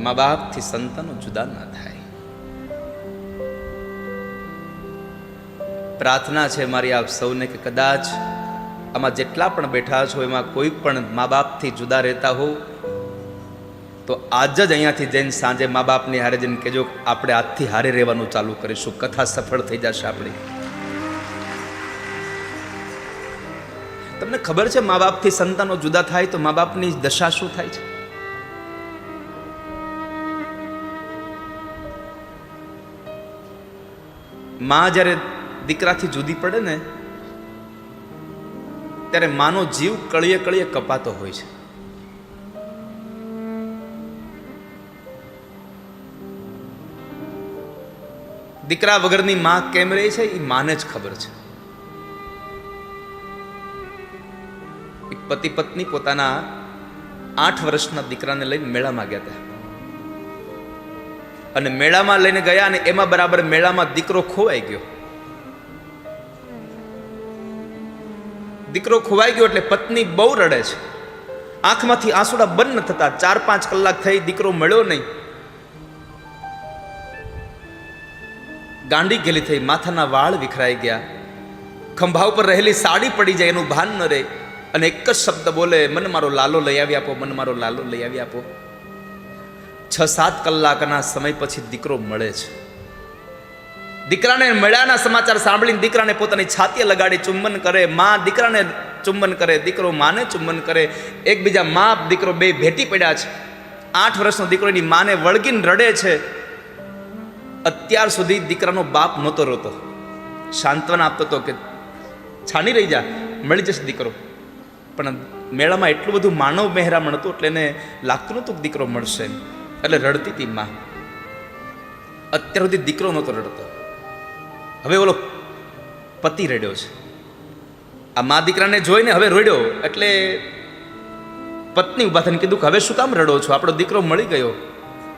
મા બાપથી સંતાનો જુદા ના થાય. પ્રાર્થના છે મારી આપ સૌને કે કદાચ આમાં જેટલા પણ બેઠા છો એમાં કોઈ પણ મા બાપથી જુદા રહેતા હો તો આજ જ અહીંયાથી જઈને સાંજે મા બાપની હારે જઈને કહેજો આપણે આજથી હારે રહેવાનું ચાલુ કરીશું, કથા સફળ થઈ જશે આપણી. તમને ખબર છે મા બાપથી સંતાનો જુદા થાય તો મા બાપની દશા શું થાય છે? માં જ્યારે દીકરાથી જુદી પડે ને ત્યારે માનો જીવ કળીએ કળીએ કપાતો હોય છે. દીકરા વગરની માં કેમ રહે છે એ માને જ ખબર છે. પતિ પત્ની પોતાના 8 વર્ષના દીકરાને લઈને મેળામાં ગયા હતા. અને મેળામાં લઈને ગયા અને એમાં બરાબર મેળામાં દીકરો ખોવાઈ ગયો. દીકરો ખોવાઈ ગયો એટલે પત્ની બહુ રડે છે. આંખમાંથી આંસુડા બંધ ન થતા. 4-5 કલાક થઈ, દીકરો મળ્યો નહીં. ગાંડી ગેલી થઈ, માથાના વાળ વિખરાઈ ગયા, ખંભા ઉપર રહેલી સાડી પડી જાય એનું ભાન ન રહે. અને એક જ શબ્દ બોલે, મને મારો લાલો લઈ આવી આપો, મને મારો લાલો લઈ આવી આપો. 6-7 કલાકના સમય પછી દીકરો મળે છે. દીકરાને મળ્યાના સમાચાર સાંભળીને દીકરાને પોતાની છાતીએ લગાડી ચુંબન કરે. માં દીકરાને ચુંબન કરે, દીકરો માને ચુંબન કરે. એકબીજા માં દીકરો બે ભેટી પડ્યા છે. 8 વર્ષનો દીકરો એની માને વળગીને રડે છે. અત્યાર સુધી દીકરાનો બાપ નહોતો રોતો, સાંત્વના આપતો હતો કે છાની રહી જા, મળી જશે દીકરો. પણ મેળામાં એટલું બધું માનવ મહેરામણ હતું એટલે એને લાગતું નહોતું કે દીકરો મળશે, એટલે રડતી હતી માં. અત્યાર સુધી દીકરો નહોતો રડતો. હવે ઓલો પતિ રડ્યો છે. આ મા દીકરાને જોઈને હવે રડ્યો એટલે પત્ની ઉભા થઈને કીધું કે હવે શું કામ રડો છો, આપણો દીકરો મળી ગયો.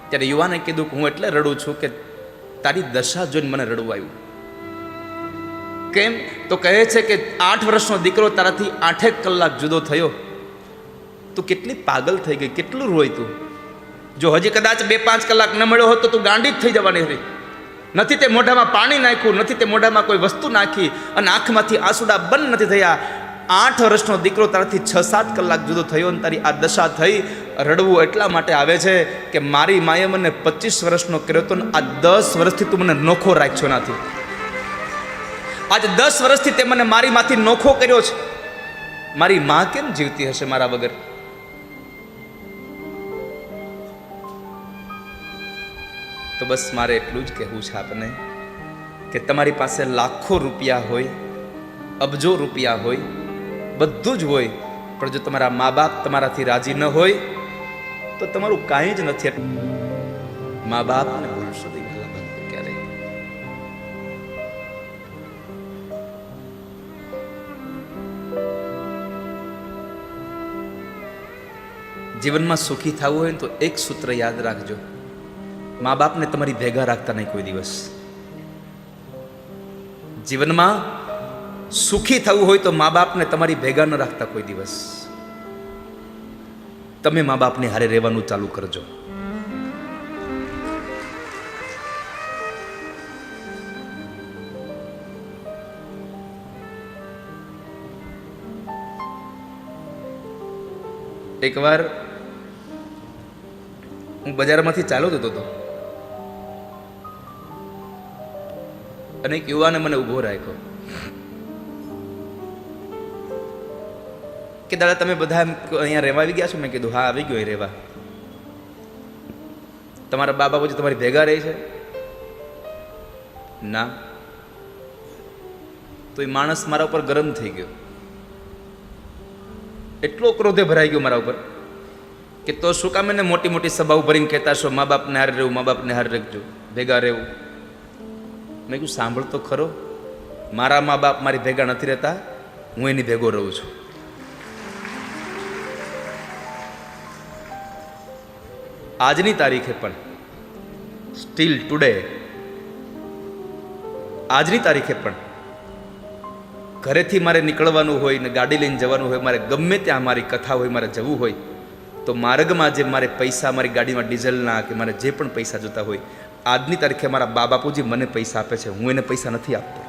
ત્યારે યુવાને કીધું કે હું એટલે રડું છું કે તારી દશા જોઈને મને રડવું આવ્યું. કેમ તો કહે છે કે 8 વર્ષનો દીકરો તારાથી 8 કલાક જુદો થયો, તું કેટલી પાગલ થઈ ગઈ, કેટલું રોય તું. જો હજી કદાચ 2-5 કલાક ન મળ્યો હોત તો તું ગાંડી જ થઈ જવાની હતી. નથી તે મોઢામાં પાણી નાખ્યું, નથી તે મોઢામાં કોઈ વસ્તુ નાખી, અને આંખમાંથી આંસુડા બંધ નથી થયા. 8 વર્ષનો દીકરો તારાથી 6-7 કલાક જુદો થયો અને તારી આ દશા થઈ. રડવું એટલા માટે આવે છે કે મારી માએ મને 25 વર્ષનો કર્યો હતો ને આ 10 વર્ષથી તું મને નોખો રાખ્યો નથી. આજે 10 વર્ષથી તે મને મારી માંથી નોખો કર્યો છે. મારી માં કેમ જીવતી હશે મારા વગર? તો બસ મારે એટલું જ કહેવું છે આપને કે તમારી પાસે લાખો રૂપિયા હોય, અબજો રૂપિયા હોય, બધું જ હોય, પણ જો તમારા મા બાપ તમારાથી રાજી ન હોય તો તમારું કાંઈ જ નથી. મા બાપને ભૂલશો નહીં ક્યારેય. જીવનમાં સુખી થવું હોય તો એક સૂત્ર યાદ રાખજો, મા બાપને તમારી ભેગા રાખતા નહીં કોઈ દિવસ. જીવનમાં સુખી થવું હોય તો મા બાપને તમારી ભેગા ન રાખતા કોઈ દિવસ. તમે મા બાપને હારે રહેવાનું ચાલુ કરજો. એકવાર હું બજારમાંથી ચાલ્યો જતો હતો અને એક યુવાને મને ઊભો રાખ્યો કે દાદા તમે બધા અહીંયા રહેવા આવી ગયા છો? મેં કીધું હા આવી ગયો અહીં રહેવા. તમારા બા બાપુજી તમારી ભેગા રહે છે? ના. તો એ માણસ મારા ઉપર ગરમ થઈ ગયો, એટલો ક્રોધે ભરાઈ ગયો મારા ઉપર કે તો શું કામ એને મોટી મોટી સભાઓ ભરીને કહેતા છો મા બાપને હારે રહેવું, મા બાપને હારે રહેજો, ભેગા રહેવું. મેં કીધું સાંભળ તો ખરો, મારા મા બાપ મારી ભેગા નથી રહેતા, હું એની ભેગો રહું છું. આજની તારીખે પણ સ્ટીલ ટુડે, આજની તારીખે પણ ઘરેથી મારે નીકળવાનું હોય ને ગાડી લઈને જવાનું હોય, મારે ગમે ત્યાં મારી કથા હોય, મારે જવું હોય તો માર્ગમાં જે મારે પૈસા મારી ગાડીમાં ડીઝલના કે મારે જે પણ પૈસા જોતા હોય, આજની તારીખે મારા બા બાપુજી મને પૈસા આપે છે, હું એને પૈસા નથી આપતો.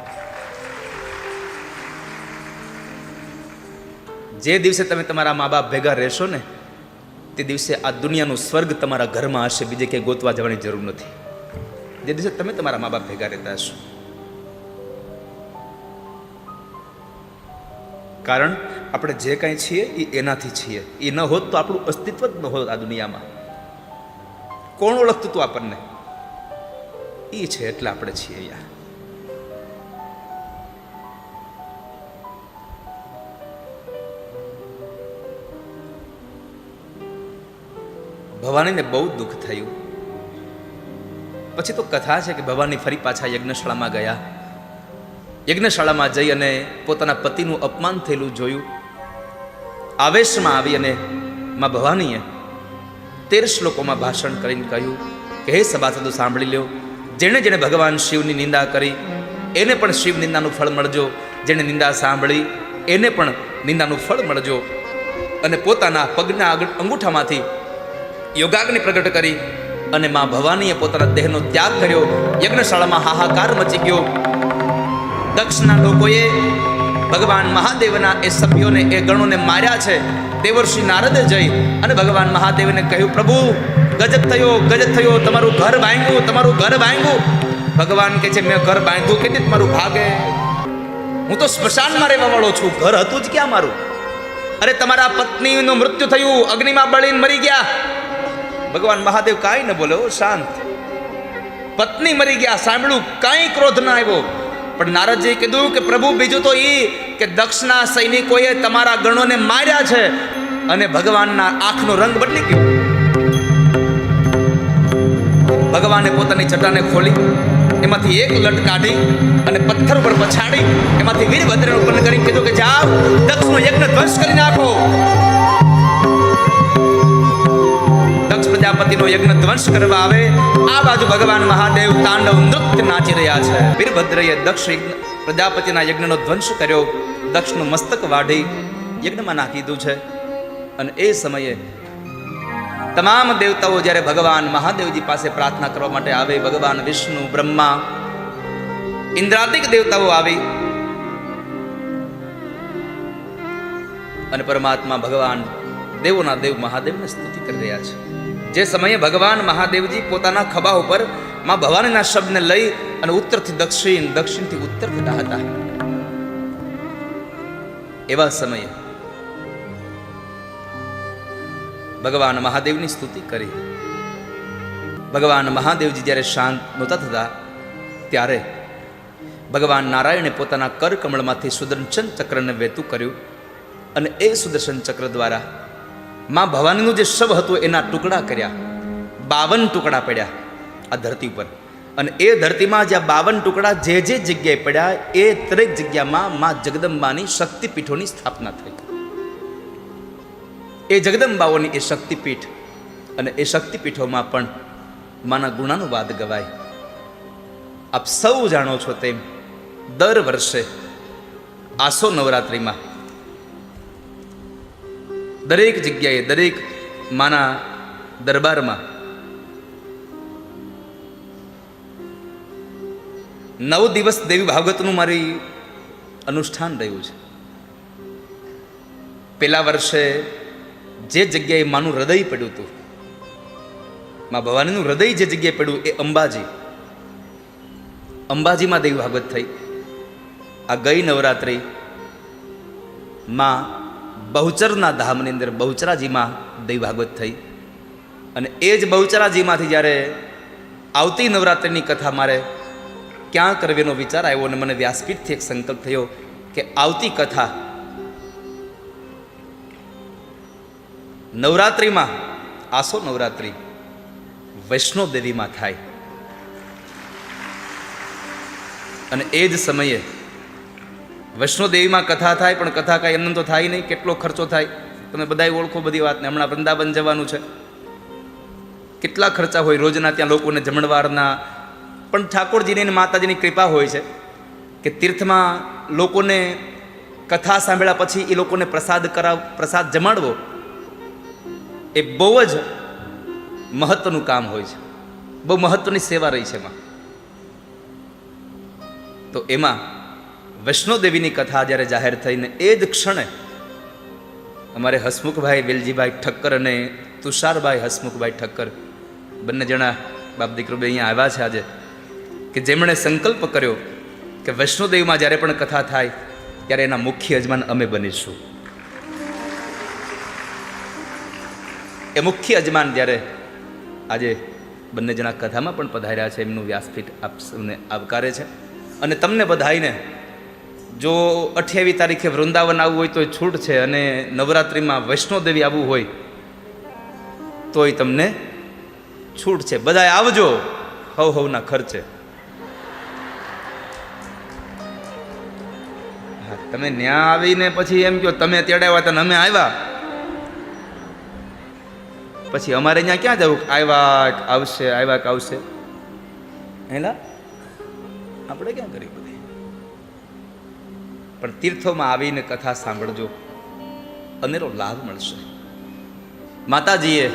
જે દિવસે તમે તમારા મા બાપ ભેગા રહેશો ને તે દિવસે આ દુનિયાનું સ્વર્ગ તમારા ઘરમાં હશે, બીજે ક્યાંય ગોતવા જવાની જરૂર નથી. જે દિવસે તમે તમારા મા બાપ ભેગા રહેતા હશો. કારણ આપણે જે કાંઈ છીએ એ એનાથી છીએ. એ ન હોત તો આપણું અસ્તિત્વ જ ન હોત આ દુનિયામાં. કોણ ઓળખતું હતું આપણને? એ છે એટલે આપણે છીએ અહીંયા. ભવાનીને બહુ દુઃખ થયું. પછી તો કથા છે કે ભવાની ફરી પાછા યજ્ઞશાળામાં ગયા. યજ્ઞશાળામાં જઈ અને પોતાના પતિનું અપમાન થયેલું જોયું. આવેશમાં આવી અને માં ભવાનીએ 13 શ્લોકોમાં ભાષણ કરીને કહ્યું કે હે સભાસદો સાંભળી લ્યો, જેણે જેણે ભગવાન શિવની નિંદા કરી એને પણ શિવ નિંદાનું ફળ મળજો, જેણે નિંદા સાંભળી એને પણ નિંદાનું ફળ મળજો. અને પોતાના પગના અંગૂઠામાંથી યોગાગ્નિ પ્રગટ કરી અને માં ભવાનીએ પોતાના દેહનો ત્યાગ કર્યો. યજ્ઞશાળામાં હાહાકાર મચી ગયો. દક્ષના લોકોએ ભગવાન મહાદેવના એ સભ્યોને, એ ગણોને માર્યા છે. દેવર્ષિ નારદે જઈ અને ભગવાન મહાદેવને કહ્યું, પ્રભુ ગજબ થયો, તમારું ઘર ભાંગ્યું. ભગવાન કહે છે, મેં ઘર બાંધ્યું કે મારું ભાગે, હું તો સ્મશાનમાં રહેવા વાળો છું, ઘર હતું જ ક્યાં મારું? અરે તમારા પત્નીનું મૃત્યુ થયું, અગ્નિમાં બળીને મરી ગયા. ભગવાન મહાદેવ કાંઈ ન બોલ્યો, શાંત. પત્ની મરી ગયા સાંભળ્યું, કાંઈ ક્રોધ ના આવ્યો. પણ નારદજીએ કીધું કે પ્રભુ બીજું તો એ કે દક્ષના સૈનિકોએ તમારા ગણોને માર્યા છે અને ભગવાનના આંખનો રંગ બદલી ગયો. ભગવાને પોતાની જટાને ખોલી, એમાંથી એક લટ કાઢી અને પથ્થર ઉપર પછાડી એમાંથી વીરભદ્રને ઉત્પન્ન કરી કીધું કે જાઓ દક્ષનો યજ્ઞ ધ્વંસ કરી નાખો. દક્ષ પ્રજાપતિનો યજ્ઞ ધ્વંસ કરવા આવે, આ બાજુ ભગવાન મહાદેવ તાંડવ નૃત્ય નાચી રહ્યા છે. વીરભદ્રએ દક્ષ પ્રજાપતિના યજ્ઞનો ધ્વંસ કર્યો, દક્ષનું મસ્તક વાઢી યજ્ઞમાં નાખી દીધું છે. અને એ સમયે તમામ દેવતાઓ જ્યારે ભગવાન મહાદેવજી પાસે પ્રાર્થના કરવા માટે આવે, ભગવાન વિષ્ણુ, બ્રહ્મા, ઇન્દ્રાદિક દેવતાઓ આવી અને પરમાત્મા ભગવાન દેવોના દેવ મહાદેવને સ્તુતિ કરી રહ્યા છે. જે સમયે ભગવાન મહાદેવજી પોતાના ખભા ઉપર માં ભવાનીના શબ્દને લઈ અને ઉત્તરથી દક્ષિણ, દક્ષિણથી ઉત્તર થતા હતા, એવા સમયે ભગવાન મહાદેવની સ્તુતિ કરી. ભગવાન મહાદેવજી જ્યારે શાંત નહોતા થતા ત્યારે ભગવાન નારાયણે પોતાના કરકમળમાંથી સુદર્શન ચક્રને વહેતું કર્યું અને એ સુદર્શન ચક્ર દ્વારા માં ભવાનીનું જે શવ હતું એના ટુકડા કર્યા. 52 ટુકડા પડ્યા આ ધરતી ઉપર. અને એ ધરતીમાં જ્યાં 52 ટુકડા જે જગ્યાએ પડ્યા એ દરેક જગ્યામાં માં જગદંબાની શક્તિપીઠોની સ્થાપના થઈ. એ જગદંબાઓની એ શક્તિપીઠ અને એ શક્તિપીઠોમાં પણ માના ગુણાનુવાદ ગવાય. આપ સૌ જાણો છો તેમ દર વર્ષે આસો નવરાત્રિમાં દરેક જગ્યાએ, દરેક માના દરબારમાં 9 દિવસ દેવી ભાગવતનું મારી અનુષ્ઠાન રહ્યું છે. પેલા વર્ષે જે જગ્યાએ માનું હૃદય પડ્યું હતું, માં ભવાનીનું હૃદય જે જગ્યાએ પડ્યું એ અંબાજીમાં દેવી ભાગવત થઈ. આ ગઈ નવરાત્રિ માં બહુચરના ધામની અંદર બહુચરાજીમાં દેવી ભાગવત થઈ. અને એ જ બહુચરાજીમાંથી જ્યારે આવતી નવરાત્રિની કથા મારે ક્યાં કરવીનો વિચાર આવ્યો અને મને વ્યાસપીઠથી એક સંકલ્પ થયો કે આવતી કથા નવરાત્રિમાં, આસો નવરાત્રિ વૈષ્ણોદેવીમાં થાય. અને એ જ સમયે વૈષ્ણોદેવીમાં કથા થાય, પણ કથા કાંઈ એમને તો થાય નહીં. કેટલો ખર્ચો થાય તમે બધાય ઓળખો બધી વાતને. હમણાં વૃંદાવન જવાનું છે, કેટલા ખર્ચા હોય રોજના ત્યાં લોકોને જમણવારના. પણ ઠાકોરજીની અને માતાજીની કૃપા હોય છે કે તીર્થમાં લોકોને કથા સાંભળ્યા પછી એ લોકોને પ્રસાદ જમાડવો એ બહુ જ મહત્વનું કામ હોય છે. બહુ મહત્વની સેવા રહી છે એમાં. તો એમાં વૈષ્ણોદેવીની કથા જ્યારે જાહેર થઈને એ જ ક્ષણે અમારે હસમુખભાઈ વેલજીભાઈ ઠક્કર અને તુષારભાઈ હસમુખભાઈ ઠક્કર બંને જણા બાપ દીકરો બે અહીંયા આવ્યા છે આજે, કે જેમણે સંકલ્પ કર્યો કે વૈષ્ણોદેવીમાં જ્યારે પણ કથા થાય ત્યારે એના મુખ્ય યજમાન અમે બનીશું. એ મુખ્ય યજમાન જ્યારે આજે બંને જણા કથામાં પણ પધાર્યા છે, એમનું વ્યાસપીઠ આપ સૌને આવકારે છે. અને તમને બધાઈને જો 28 તારીખે વૃંદાવન આવવું હોય તો છૂટ છે, અને નવરાત્રિમાં વૈષ્ણોદેવી આવવું હોય તોય તમને છૂટ છે. બધાએ આવજો હવના ખર્ચે. હા, તમે ન્યા આવીને પછી એમ કહો તમે તેડાવ્યા હતા ને અમે આવ્યા, પછી અમારે અહીંયા ક્યાં જવું? આવ્યા આવશે, આવ્યા આવશે. હેલા આપણે ક્યાં કરી બધી? પણ તીર્થોમાં આવીને કથા સાંભળજો, અનેરો લાભ મળશે. માતાજીએ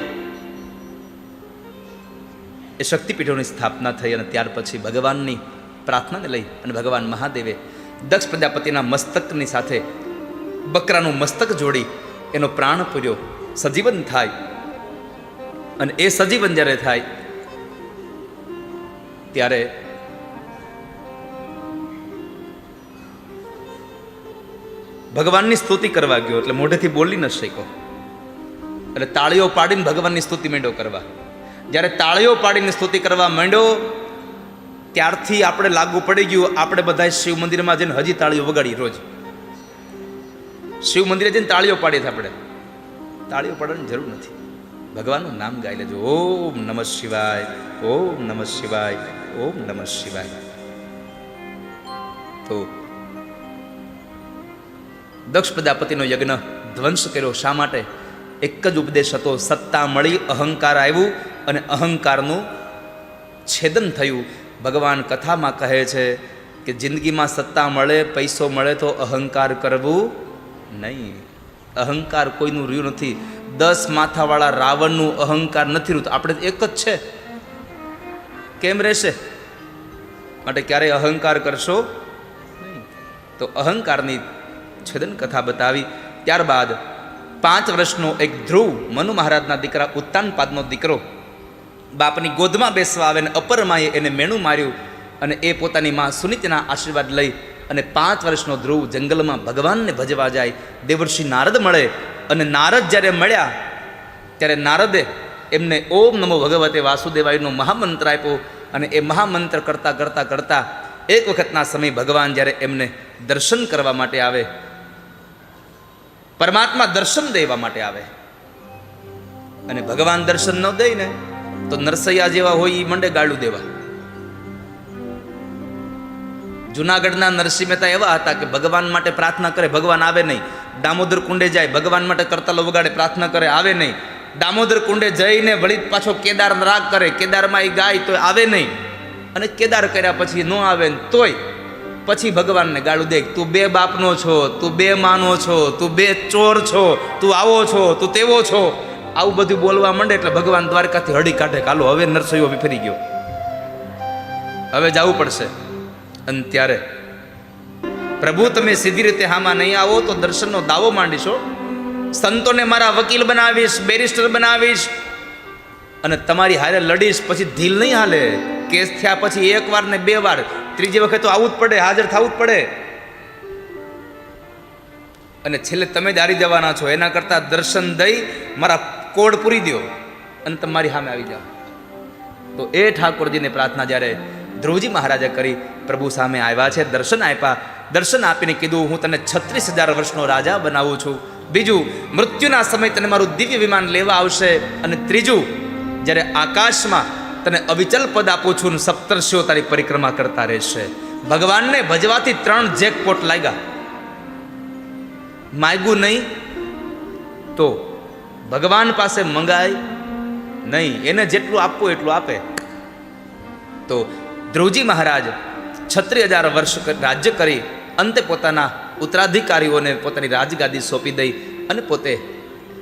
એ શક્તિપીઠોની સ્થાપના થઈ અને ત્યાર પછી ભગવાનની પ્રાર્થનાને લઈ અને ભગવાન મહાદેવે દક્ષ પ્રજાપતિના મસ્તકની સાથે બકરાનું મસ્તક જોડી એનો પ્રાણ પૂર્યો, સજીવન થાય. અને એ સજીવન જ્યારે થાય ત્યારે ભગવાનની સ્તુતિ કરવા ગયો, એટલે મોઢેથી બોલી ન શક્યો, એટલે તાળીઓ પાડીને ભગવાનની સ્તુતિ માંડ્યો કરવા. જ્યારે તાળીઓ પાડીને સ્તુતિ કરવા માંડ્યો ત્યારથી આપણે લાગુ પડી ગયું, આપણે બધા શિવ મંદિરમાં જઈને હજી તાળીઓ વગાડી. રોજ શિવ મંદિરે જઈને તાળીઓ પાડીએ છીએ. આપણે તાળીઓ પાડવાની જરૂર નથી, ભગવાનનું નામ ગાઈ લેજો. ઓમ નમઃ શિવાય, ઓમ નમઃ શિવાય, ઓમ નમઃ શિવાય. તો દક્ષ પ્રજાપતિનો યજ્ઞ ધ્વંસ કર્યો. શા માટે? એક જ ઉપદેશ હતો, સત્તા મળી, અહંકાર આવ્યું અને અહંકારનું છેદન થયું. ભગવાન કથામાં કહે છે કે જિંદગીમાં સત્તા મળે, પૈસો મળે તો અહંકાર કરવું નહીં. અહંકાર કોઈનું રહ્યું નથી. 10 માથાવાળા રાવણનું અહંકાર નથી રહ્યું. આપણે એક જ છે, કેમ રહેશે? માટે ક્યારેય અહંકાર કરશો નહીં. તો અહંકારની છેદન કથા બતાવી. ત્યારબાદ 5 વર્ષનો એક ધ્રુવ, મનુ મહારાજના દીકરા, ઉત્તાનપાદનો દીકરો, બાપની ગોદમાં બેસવા આવે ને અપરમાએ એને મેણું માર્યું અને એ પોતાની માં સુનીતિના આશીર્વાદ લઈ અને 5 વર્ષનો ધ્રુવ જંગલમાં ભગવાનને ભજવા જાય. દેવર્ષિ નારદ મળે અને નારદ જ્યારે મળ્યા ત્યારે નારદે એમને ઓમ નમો ભગવતે વાસુદેવાયનો મહામંત્ર આપ્યો અને એ મહામંત્ર કરતાં કરતાં કરતાં એક વખતના સમય ભગવાન જ્યારે એમને દર્શન કરવા માટે આવે, પરમાત્મા દર્શન દેવા માટે આવે અને ભગવાન દર્શન ન દે ને તો નરસૈયા જેવા હોય એ મંડે ગાળું દેવા. જુનાગઢના નરસિંહ મહેતા એવા હતા કે ભગવાન માટે પ્રાર્થના કરે, ભગવાન આવે નહીં. દામોદર કુંડે જાય, ભગવાન માટે કરતાલો વગાડે, પ્રાર્થના કરે, આવે નહીં. દામોદર કુંડે જઈને વળી પાછો કેદાર રાગ કરે, કેદારમાં એ ગાય તો આવે નહીં. અને કેદાર કર્યા પછી ન આવે ને તોય પછી ભગવાનને ગાળું દે, તું 2 બાપનો છો, તું 2 માનો છો, તું 2 ચોર છો, તું આવો છો, તું તેવો છો. આવું બધું બોલવા માંડે એટલે ભગવાન દ્વારકાથી હળી કાઢે, કાલો હવે નરસૈયો વિફરી ગયો, હવે જવું પડશે. અને ત્યારે પ્રભુ તમે સીધી રીતે હામાં નહીં આવો તો દર્શનનો દાવો માંડીશો, સંતોને મારા વકીલ બનાવીશ, બેરિસ્ટર બનાવીશ અને તમારી હારે લડીશ, પછી ધીલ નહીં હાલે. કેસ થયા પછી 1 વાર ને 2 વાર, ત્રીજી વખત તો આવવું જ પડે, હાજર થવું જ પડે. અને છેલ્લે તમે જ હારી જવાના છો. એના કરતાં દર્શન દઈ મારા કોડ પૂરી દો અને તમારી સામે આવી જાઓ. તો એ ઠાકોરજીને પ્રાર્થના જ્યારે ધ્રુવજી મહારાજે કરી, પ્રભુ સામે આવ્યા છે, દર્શન આપ્યા. દર્શન આપીને કીધું, હું તને 36,000 વર્ષનો રાજા બનાવું છું. બીજું, મૃત્યુના સમય તને મારું દિવ્ય વિમાન લેવા આવશે. અને ત્રીજું, જ્યારે આકાશમાં તને અવિચલ પદ આપું છું ને સપ્તર્ષિઓ તારી પરિક્રમા કરતા રહેશે. ભગવાનને ભજવાથી 3 જેકપોટ લાગ્યા. માગ્યું નહીં તો ભગવાન પાસે મંગાય નહીં, એને જેટલું આપવું એટલું આપે. તો ધ્રુવજી મહારાજ 36,000 વર્ષ રાજ્ય કરી અંતે પોતાના ઉત્તરાધિકારીઓને પોતાની રાજગાદી સોંપી દઈ અને પોતે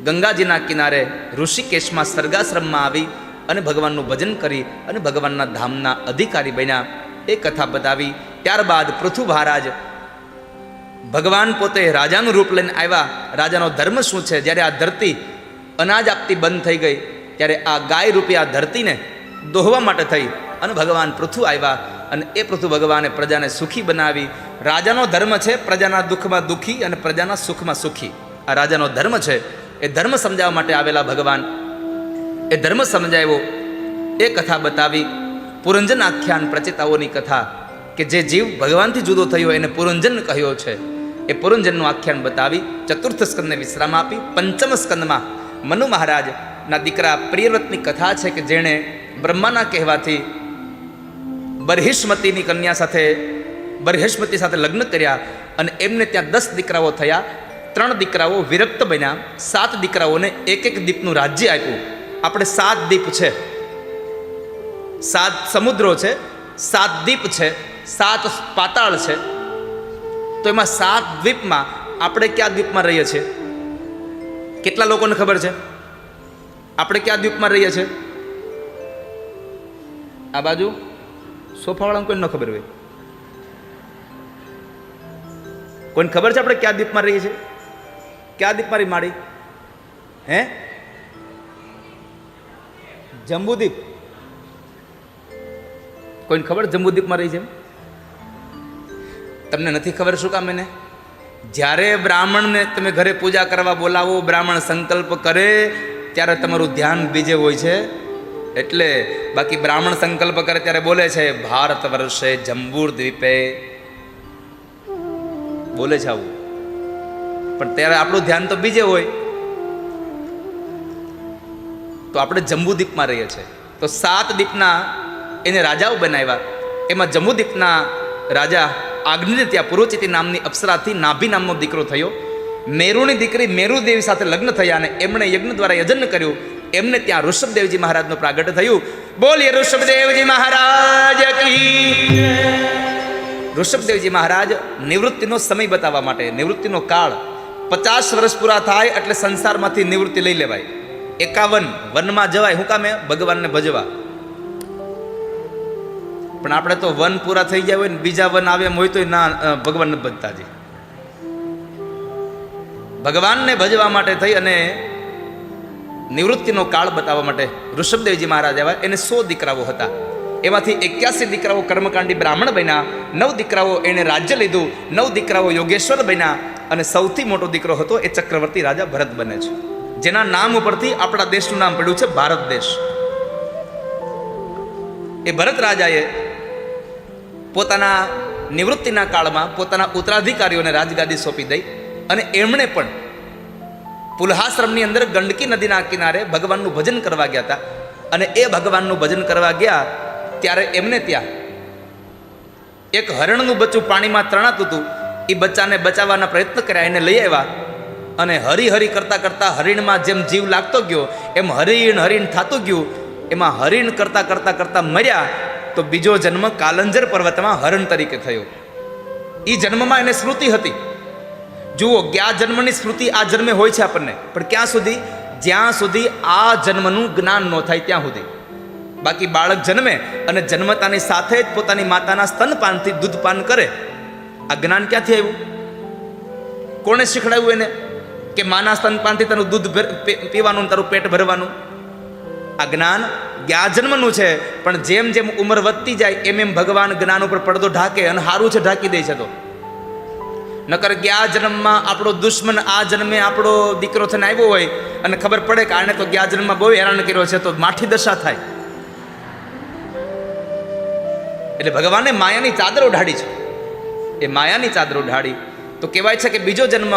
ગંગાજીના કિનારે ઋષિકેશમાં સર્ગાશ્રમમાં આવી અને ભગવાનનું ભજન કરી અને ભગવાનના ધામના અધિકારી બન્યા. એ કથા બતાવી. ત્યારબાદ પૃથુ મહારાજ ભગવાન પોતે રાજાનું રૂપ લઈને આવ્યા. રાજાનો ધર્મ શું છે? જ્યારે આ ધરતી અનાજ આપતી બંધ થઈ ગઈ ત્યારે આ ગાય રૂપી આ ધરતીને દોહવા માટે થઈ અને ભગવાન પૃથુ આવ્યા અને એ પૃથુ ભગવાને પ્રજાને સુખી બનાવી. રાજાનો ધર્મ છે પ્રજાના દુઃખમાં દુઃખી અને પ્રજાના સુખમાં સુખી. આ રાજાનો ધર્મ છે. એ ધર્મ સમજાવવા માટે આવેલા ભગવાન. એ ધર્મ સમજાવ્યો. એ કથા બતાવી. પુરંજન આખ્યાન પ્રચેતાઓની કથા કે જે જીવ ભગવાનથી જુદો થયો એને પુરંજન કહ્યો છે. એ પુરંજનનું આખ્યાન બતાવી. ચતુર્થ સ્કંદને વિશ્રામ આપી. પંચમ સ્કંદમાં મનુ મહારાજના દીકરા પ્રિયવ્રતની કથા છે કે જેણે બ્રહ્માના કહેવાથી બરહિષ્મતીની કન્યા સાથે બરહિષ્મતી સાથે લગ્ન કર્યા અને એમને ત્યાં 10 દીકરાઓ થયા. 3 દીકરાઓ વિરક્ત બન્યા. 7 દીકરાઓને એક દીપનું રાજ્ય આપ્યું. આપણે 7 દ્વીપ છે, 7 સમુદ્રો છે, 7 દ્વીપ છે, 7 પાતાળ છે. તો એમાં 7 દ્વીપમાં આપણે કયા દ્વીપમાં રહીએ છીએ? કેટલા લોકોને ખબર છે આપણે કયા દ્વીપમાં રહીએ છીએ? આ બાજુ સોફાવાળાને કોઈને ન ખબર હોય? કોઈને ખબર છે આપણે કયા દ્વીપમાં રહીએ છીએ? કયા દ્વીપમાં રહી માડી? હે? જંબુદ્વીપ. કોઈને ખબર જંબુદ્વીપમાં રહી છે? તમને નથી ખબર શું કામ? એને જ્યારે બ્રાહ્મણને તમે ઘરે પૂજા કરવા બોલાવો, બ્રાહ્મણ સંકલ્પ કરે ત્યારે તમારું ધ્યાન બીજે હોય છે. એટલે બાકી બ્રાહ્મણ સંકલ્પ કરે ત્યારે બોલે છે ભારત વર્ષે જંબૂર દ્વીપે, બોલે છે આવું, પણ ત્યારે આપણું ધ્યાન તો બીજે હોય. તો આપણે જંબુદ્વીપમાં રહીએ છીએ. તો 7 દ્વીપના એને રાજાઓ બનાવ્યા. એમાં જંબુદ્વીપના રાજા આગ્નિને ત્યાં પુરોચિતિ નામની અપ્સરાથી નાભી નામનો દીકરો થયો. મેરુની દીકરી મેરુદેવી સાથે લગ્ન થયા અને એમણે યજ્ઞ દ્વારા યજન કર્યું. એમને ત્યાં ઋષભદેવજી મહારાજનું પ્રાગટ્ય થયું. બોલીએ ઋષભદેવજી મહારાજ કી. ઋષભદેવજી મહારાજ નિવૃત્તિનો સમય બતાવવા માટે, નિવૃત્તિનો કાળ 50 વર્ષ પૂરા થાય એટલે સંસારમાંથી નિવૃત્તિ લઈ લેવાય. 51 વનમાં જવાય. શું કામે? ભગવાનને ભજવા. પણ આપણે તો વન પૂરા થઈ ગયા હોય ને બીજા વન આવે એમ હોય તો ના, ભગવાન નથી ભજતા. જી ભગવાનને ભજવા માટે થઈ અને નિવૃત્તિનો કાળ બતાવવા માટે ઋષભદેવજી મહારાજ આવ્યા. એને 100 દીકરાઓ હતા. એમાંથી 81 દીકરાઓ કર્મકાંડી બ્રાહ્મણ બન્યા, 9 દીકરાઓ એને રાજ્ય લીધું, 9 દીકરાઓ યોગેશ્વર બન્યા અને સૌથી મોટો દીકરો હતો એ ચક્રવર્તી રાજા ભરત બને છે, જેના નામ ઉપરથી આપણા દેશનું નામ પડ્યું છે ભારત દેશ. એ ભરત રાજાએ પોતાના નિવૃત્તિના કાળમાં પોતાના ઉત્તરાધિકારીઓને રાજગાદી સોંપી દઈ અને એમણે પણ પુલહાશ્રમની અંદર ગંડકી નદીના કિનારે ભગવાનનું ભજન કરવા ગયા હતા. અને એ ભગવાનનું ભજન કરવા ગયા ત્યારે એમને ત્યાં એક હરણનું બચ્ચું પાણીમાં તણાતું હતું. એ બચ્ચાને બચાવવાના પ્રયત્ન કર્યા, એને લઈ આવ્યા અને હરી કરતા કરતા હરિણમાં જેમ જીવ લાગતો ગયો એમ હરિણ થતું ગયું. એમાં હરિણ કરતા મર્યા તો બીજો જન્મ કાલંજર પર્વતમાં હરણ તરીકે થયો. એ જન્મમાં એને સ્મૃતિ હતી. જુઓ, ગયા જન્મની સ્મૃતિ આ જન્મે હોય છે આપણને, પણ ક્યાં સુધી? જ્યાં સુધી આ જન્મનું જ્ઞાન ન થાય ત્યાં સુધી. બાકી બાળક જન્મે અને જન્મતાની સાથે જ પોતાની માતાના સ્તનપાનથી દૂધપાન કરે. આ જ્ઞાન ક્યાંથી આવ્યું? કોણે શીખડાવ્યું એને કે માના સ્તનપાનથી તારું દૂધ પીવાનું, તારું પેટ ભરવાનું? આ જ્ઞાન ગયા જન્મનું છે. પણ જેમ જેમ ઉંમર વધતી જાય એમ એમ ભગવાન જ્ઞાન ઉપર પડદો ઢાંકે અને સારું છે ઢાંકી દે છે. તો નકર ગયા જન્મમાં આપણો દુશ્મન આ જન્મે આપણો દીકરો થઈને આવ્યો હોય અને ખબર પડે કે આને તો ગયા જન્મમાં બહુ હેરાન કર્યો છે, તો માઠી દશા થાય. એટલે ભગવાને માયાની ચાદર ઓઢાડી છે. એ માયાની ચાદર ઓઢાડી તો કહેવાય છે કે બીજો જન્મ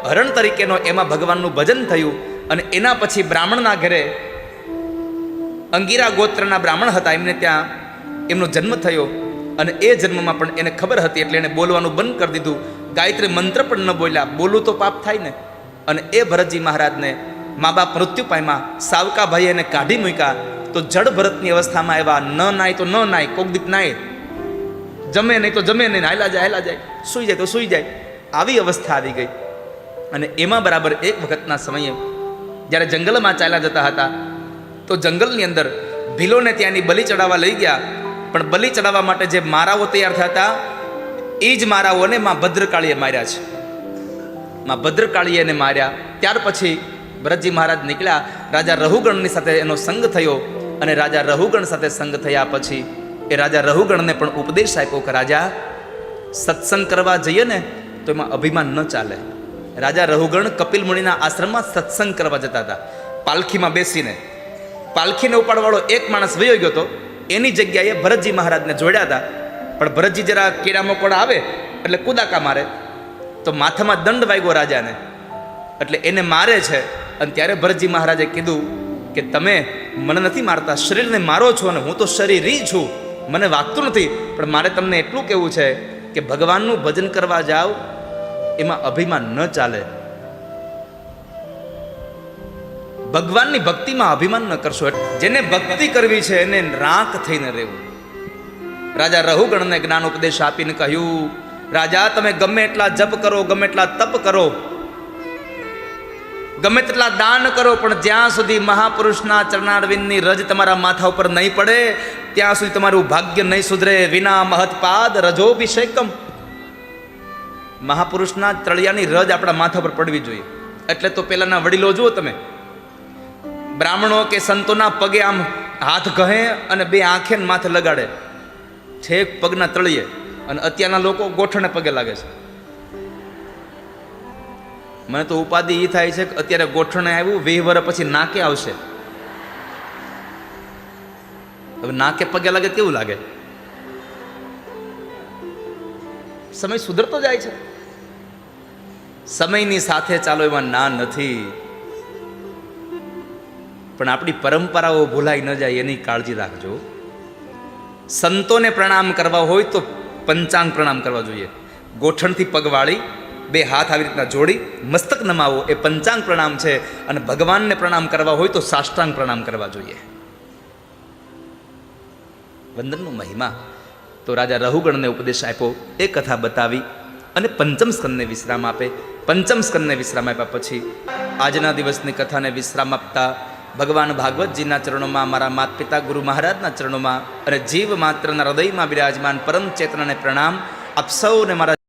હરણ તરીકેનો એમાં ભગવાનનું ભજન થયું. અને એના પછી બ્રાહ્મણના ઘરે અંગીરા ગોત્રના બ્રાહ્મણ હતા, એમને ત્યાં એમનો જન્મ થયો. અને એ જન્મમાં પણ એને ખબર હતી એટલે એને બોલવાનું બંધ કરી દીધું. ગાયત્રી મંત્ર પણ ન બોલ્યા. બોલું તો પાપ થાય ને. અને એ ભરતજી મહારાજને મા બાપ મૃત્યુ પામ્યા. સાવકા ભાઈ એને કાઢી મૂક્યા. તો જડ ભરતની અવસ્થામાં આવ્યા. ન નાય તો ન નાય, કોક દીક નાય, જમે નહીં તો જમે નહીં, હાયલા જાય, સૂઈ જાય તો સૂઈ જાય, આવી અવસ્થા આવી ગઈ. અને એમાં બરાબર એક વખતના સમયે જ્યારે જંગલમાં ચાલ્યા જતા હતા તો જંગલની અંદર ભીલોને ત્યાંની બલિ ચડાવવા લઈ ગયા. પણ બલિ ચડાવવા માટે જે મારાઓ તૈયાર થયા હતા એ જ મારાઓને માં ભદ્રકાળીએ માર્યા છે. માં ભદ્રકાળીએ એને માર્યા. ત્યાર પછી ભરતજી મહારાજ નીકળ્યા. રાજા રહુગણની સાથે એનો સંગ થયો. અને રાજા રહુગણ સાથે સંગ થયા પછી એ રાજા રહુગણને પણ ઉપદેશ આપ્યો કે રાજા, સત્સંગ કરવા જઈએ ને તો એમાં અભિમાન ન ચાલે. રાજા રહુગણ કપિલ મુનિના આશ્રમમાં સત્સંગ કરવા જતા હતા. પાલખીમાં બેસીને પાલખીને ઉપાડવાળો એક માણસ વયો ગયો હતો. એની જગ્યાએ ભરતજી મહારાજને જોડ્યા હતા. પણ ભરતજી જરા કીડા મકોડા આવે એટલે કુદાકા મારે તો માથામાં દંડ વાગ્યો રાજાને, એટલે એને મારે છે. અને ત્યારે ભરતજી મહારાજે કીધું કે તમે મને નથી મારતા, શરીરને મારો છો અને હું તો શરીરી છું, મને વાગતું નથી. પણ મારે તમને એટલું કહેવું છે કે ભગવાનનું ભજન કરવા જાઓ એમાં અભિમાન ન ચાલે. ભગવાનની ભક્તિમાં અભિમાન ન કરશો. જેને ભક્તિ કરવી છે એને રાખ થઈને રહેવું. રાજા રહુગણને જ્ઞાન ઉપદેશ આપીને કહ્યું, રાજા તમે ગમે એટલા જપ કરો, ગમે એટલા તપ કરો, ગમે તેટલા દાન કરો, પણ જ્યાં સુધી મહાપુરુષના ચરણારવિંદની રજ તમારા માથા ઉપર નહીં પડે ત્યાં સુધી તમારું ભાગ્ય નહીં સુધરે. વિના મહત્પાદ રજોભિષેકમ. મહાપુરુષના તળિયાની રજ આપણા માથા પર પડવી જોઈએ. એટલે તો પેલાના વડીલો જુઓ તમે, બ્રાહ્મણો કે સંતોના પગે આમ હાથ કહે અને બે આંખે માથે લગાડે છેક પગના તળિયે, અને અત્યારના લોકો ગોઠણે પગે લાગે છે. મને તો ઉપાધિ એ થાય છે કે અત્યારે ગોઠણે આવ્યું, 20 વર્ષ પછી નાકે આવશે. હવે નાકે પગે લાગે કેવું લાગે? સમય સુધરતો જાય છે. સમયની સાથે ચાલો એમાં ના નથી, પણ આપણી પરંપરાઓ ભૂલાઈ ન જાય એની કાળજી રાખજો. સંતોને પ્રણામ કરવા હોય તો પંચાંગ પ્રણામ કરવા જોઈએ. ગોઠણથી પગવાળી, બે હાથ આવી રીતના જોડી મસ્તક નમાવો, એ પંચાંગ પ્રણામ છે. અને ભગવાનને પ્રણામ કરવા હોય તો સાષ્ટાંગ પ્રણામ કરવા જોઈએ. વંદનનો મહિમા તો રાજા રહુગણને ઉપદેશ આપ્યો, એ કથા બતાવી અને પંચમ સ્કંદને વિશ્રામ આપે. પંચમ સ્કંદને વિશ્રામ આપ્યા પછી આજના દિવસની કથાને વિશ્રામ આપતા ભગવાન ભાગવતજીના ચરણોમાં, મારા માતા પિતા ગુરુ મહારાજના ચરણોમાં અને જીવ માત્રના હૃદયમાં બિરાજમાન પરમ ચેતનાને પ્રણામ. આપ સૌને મારા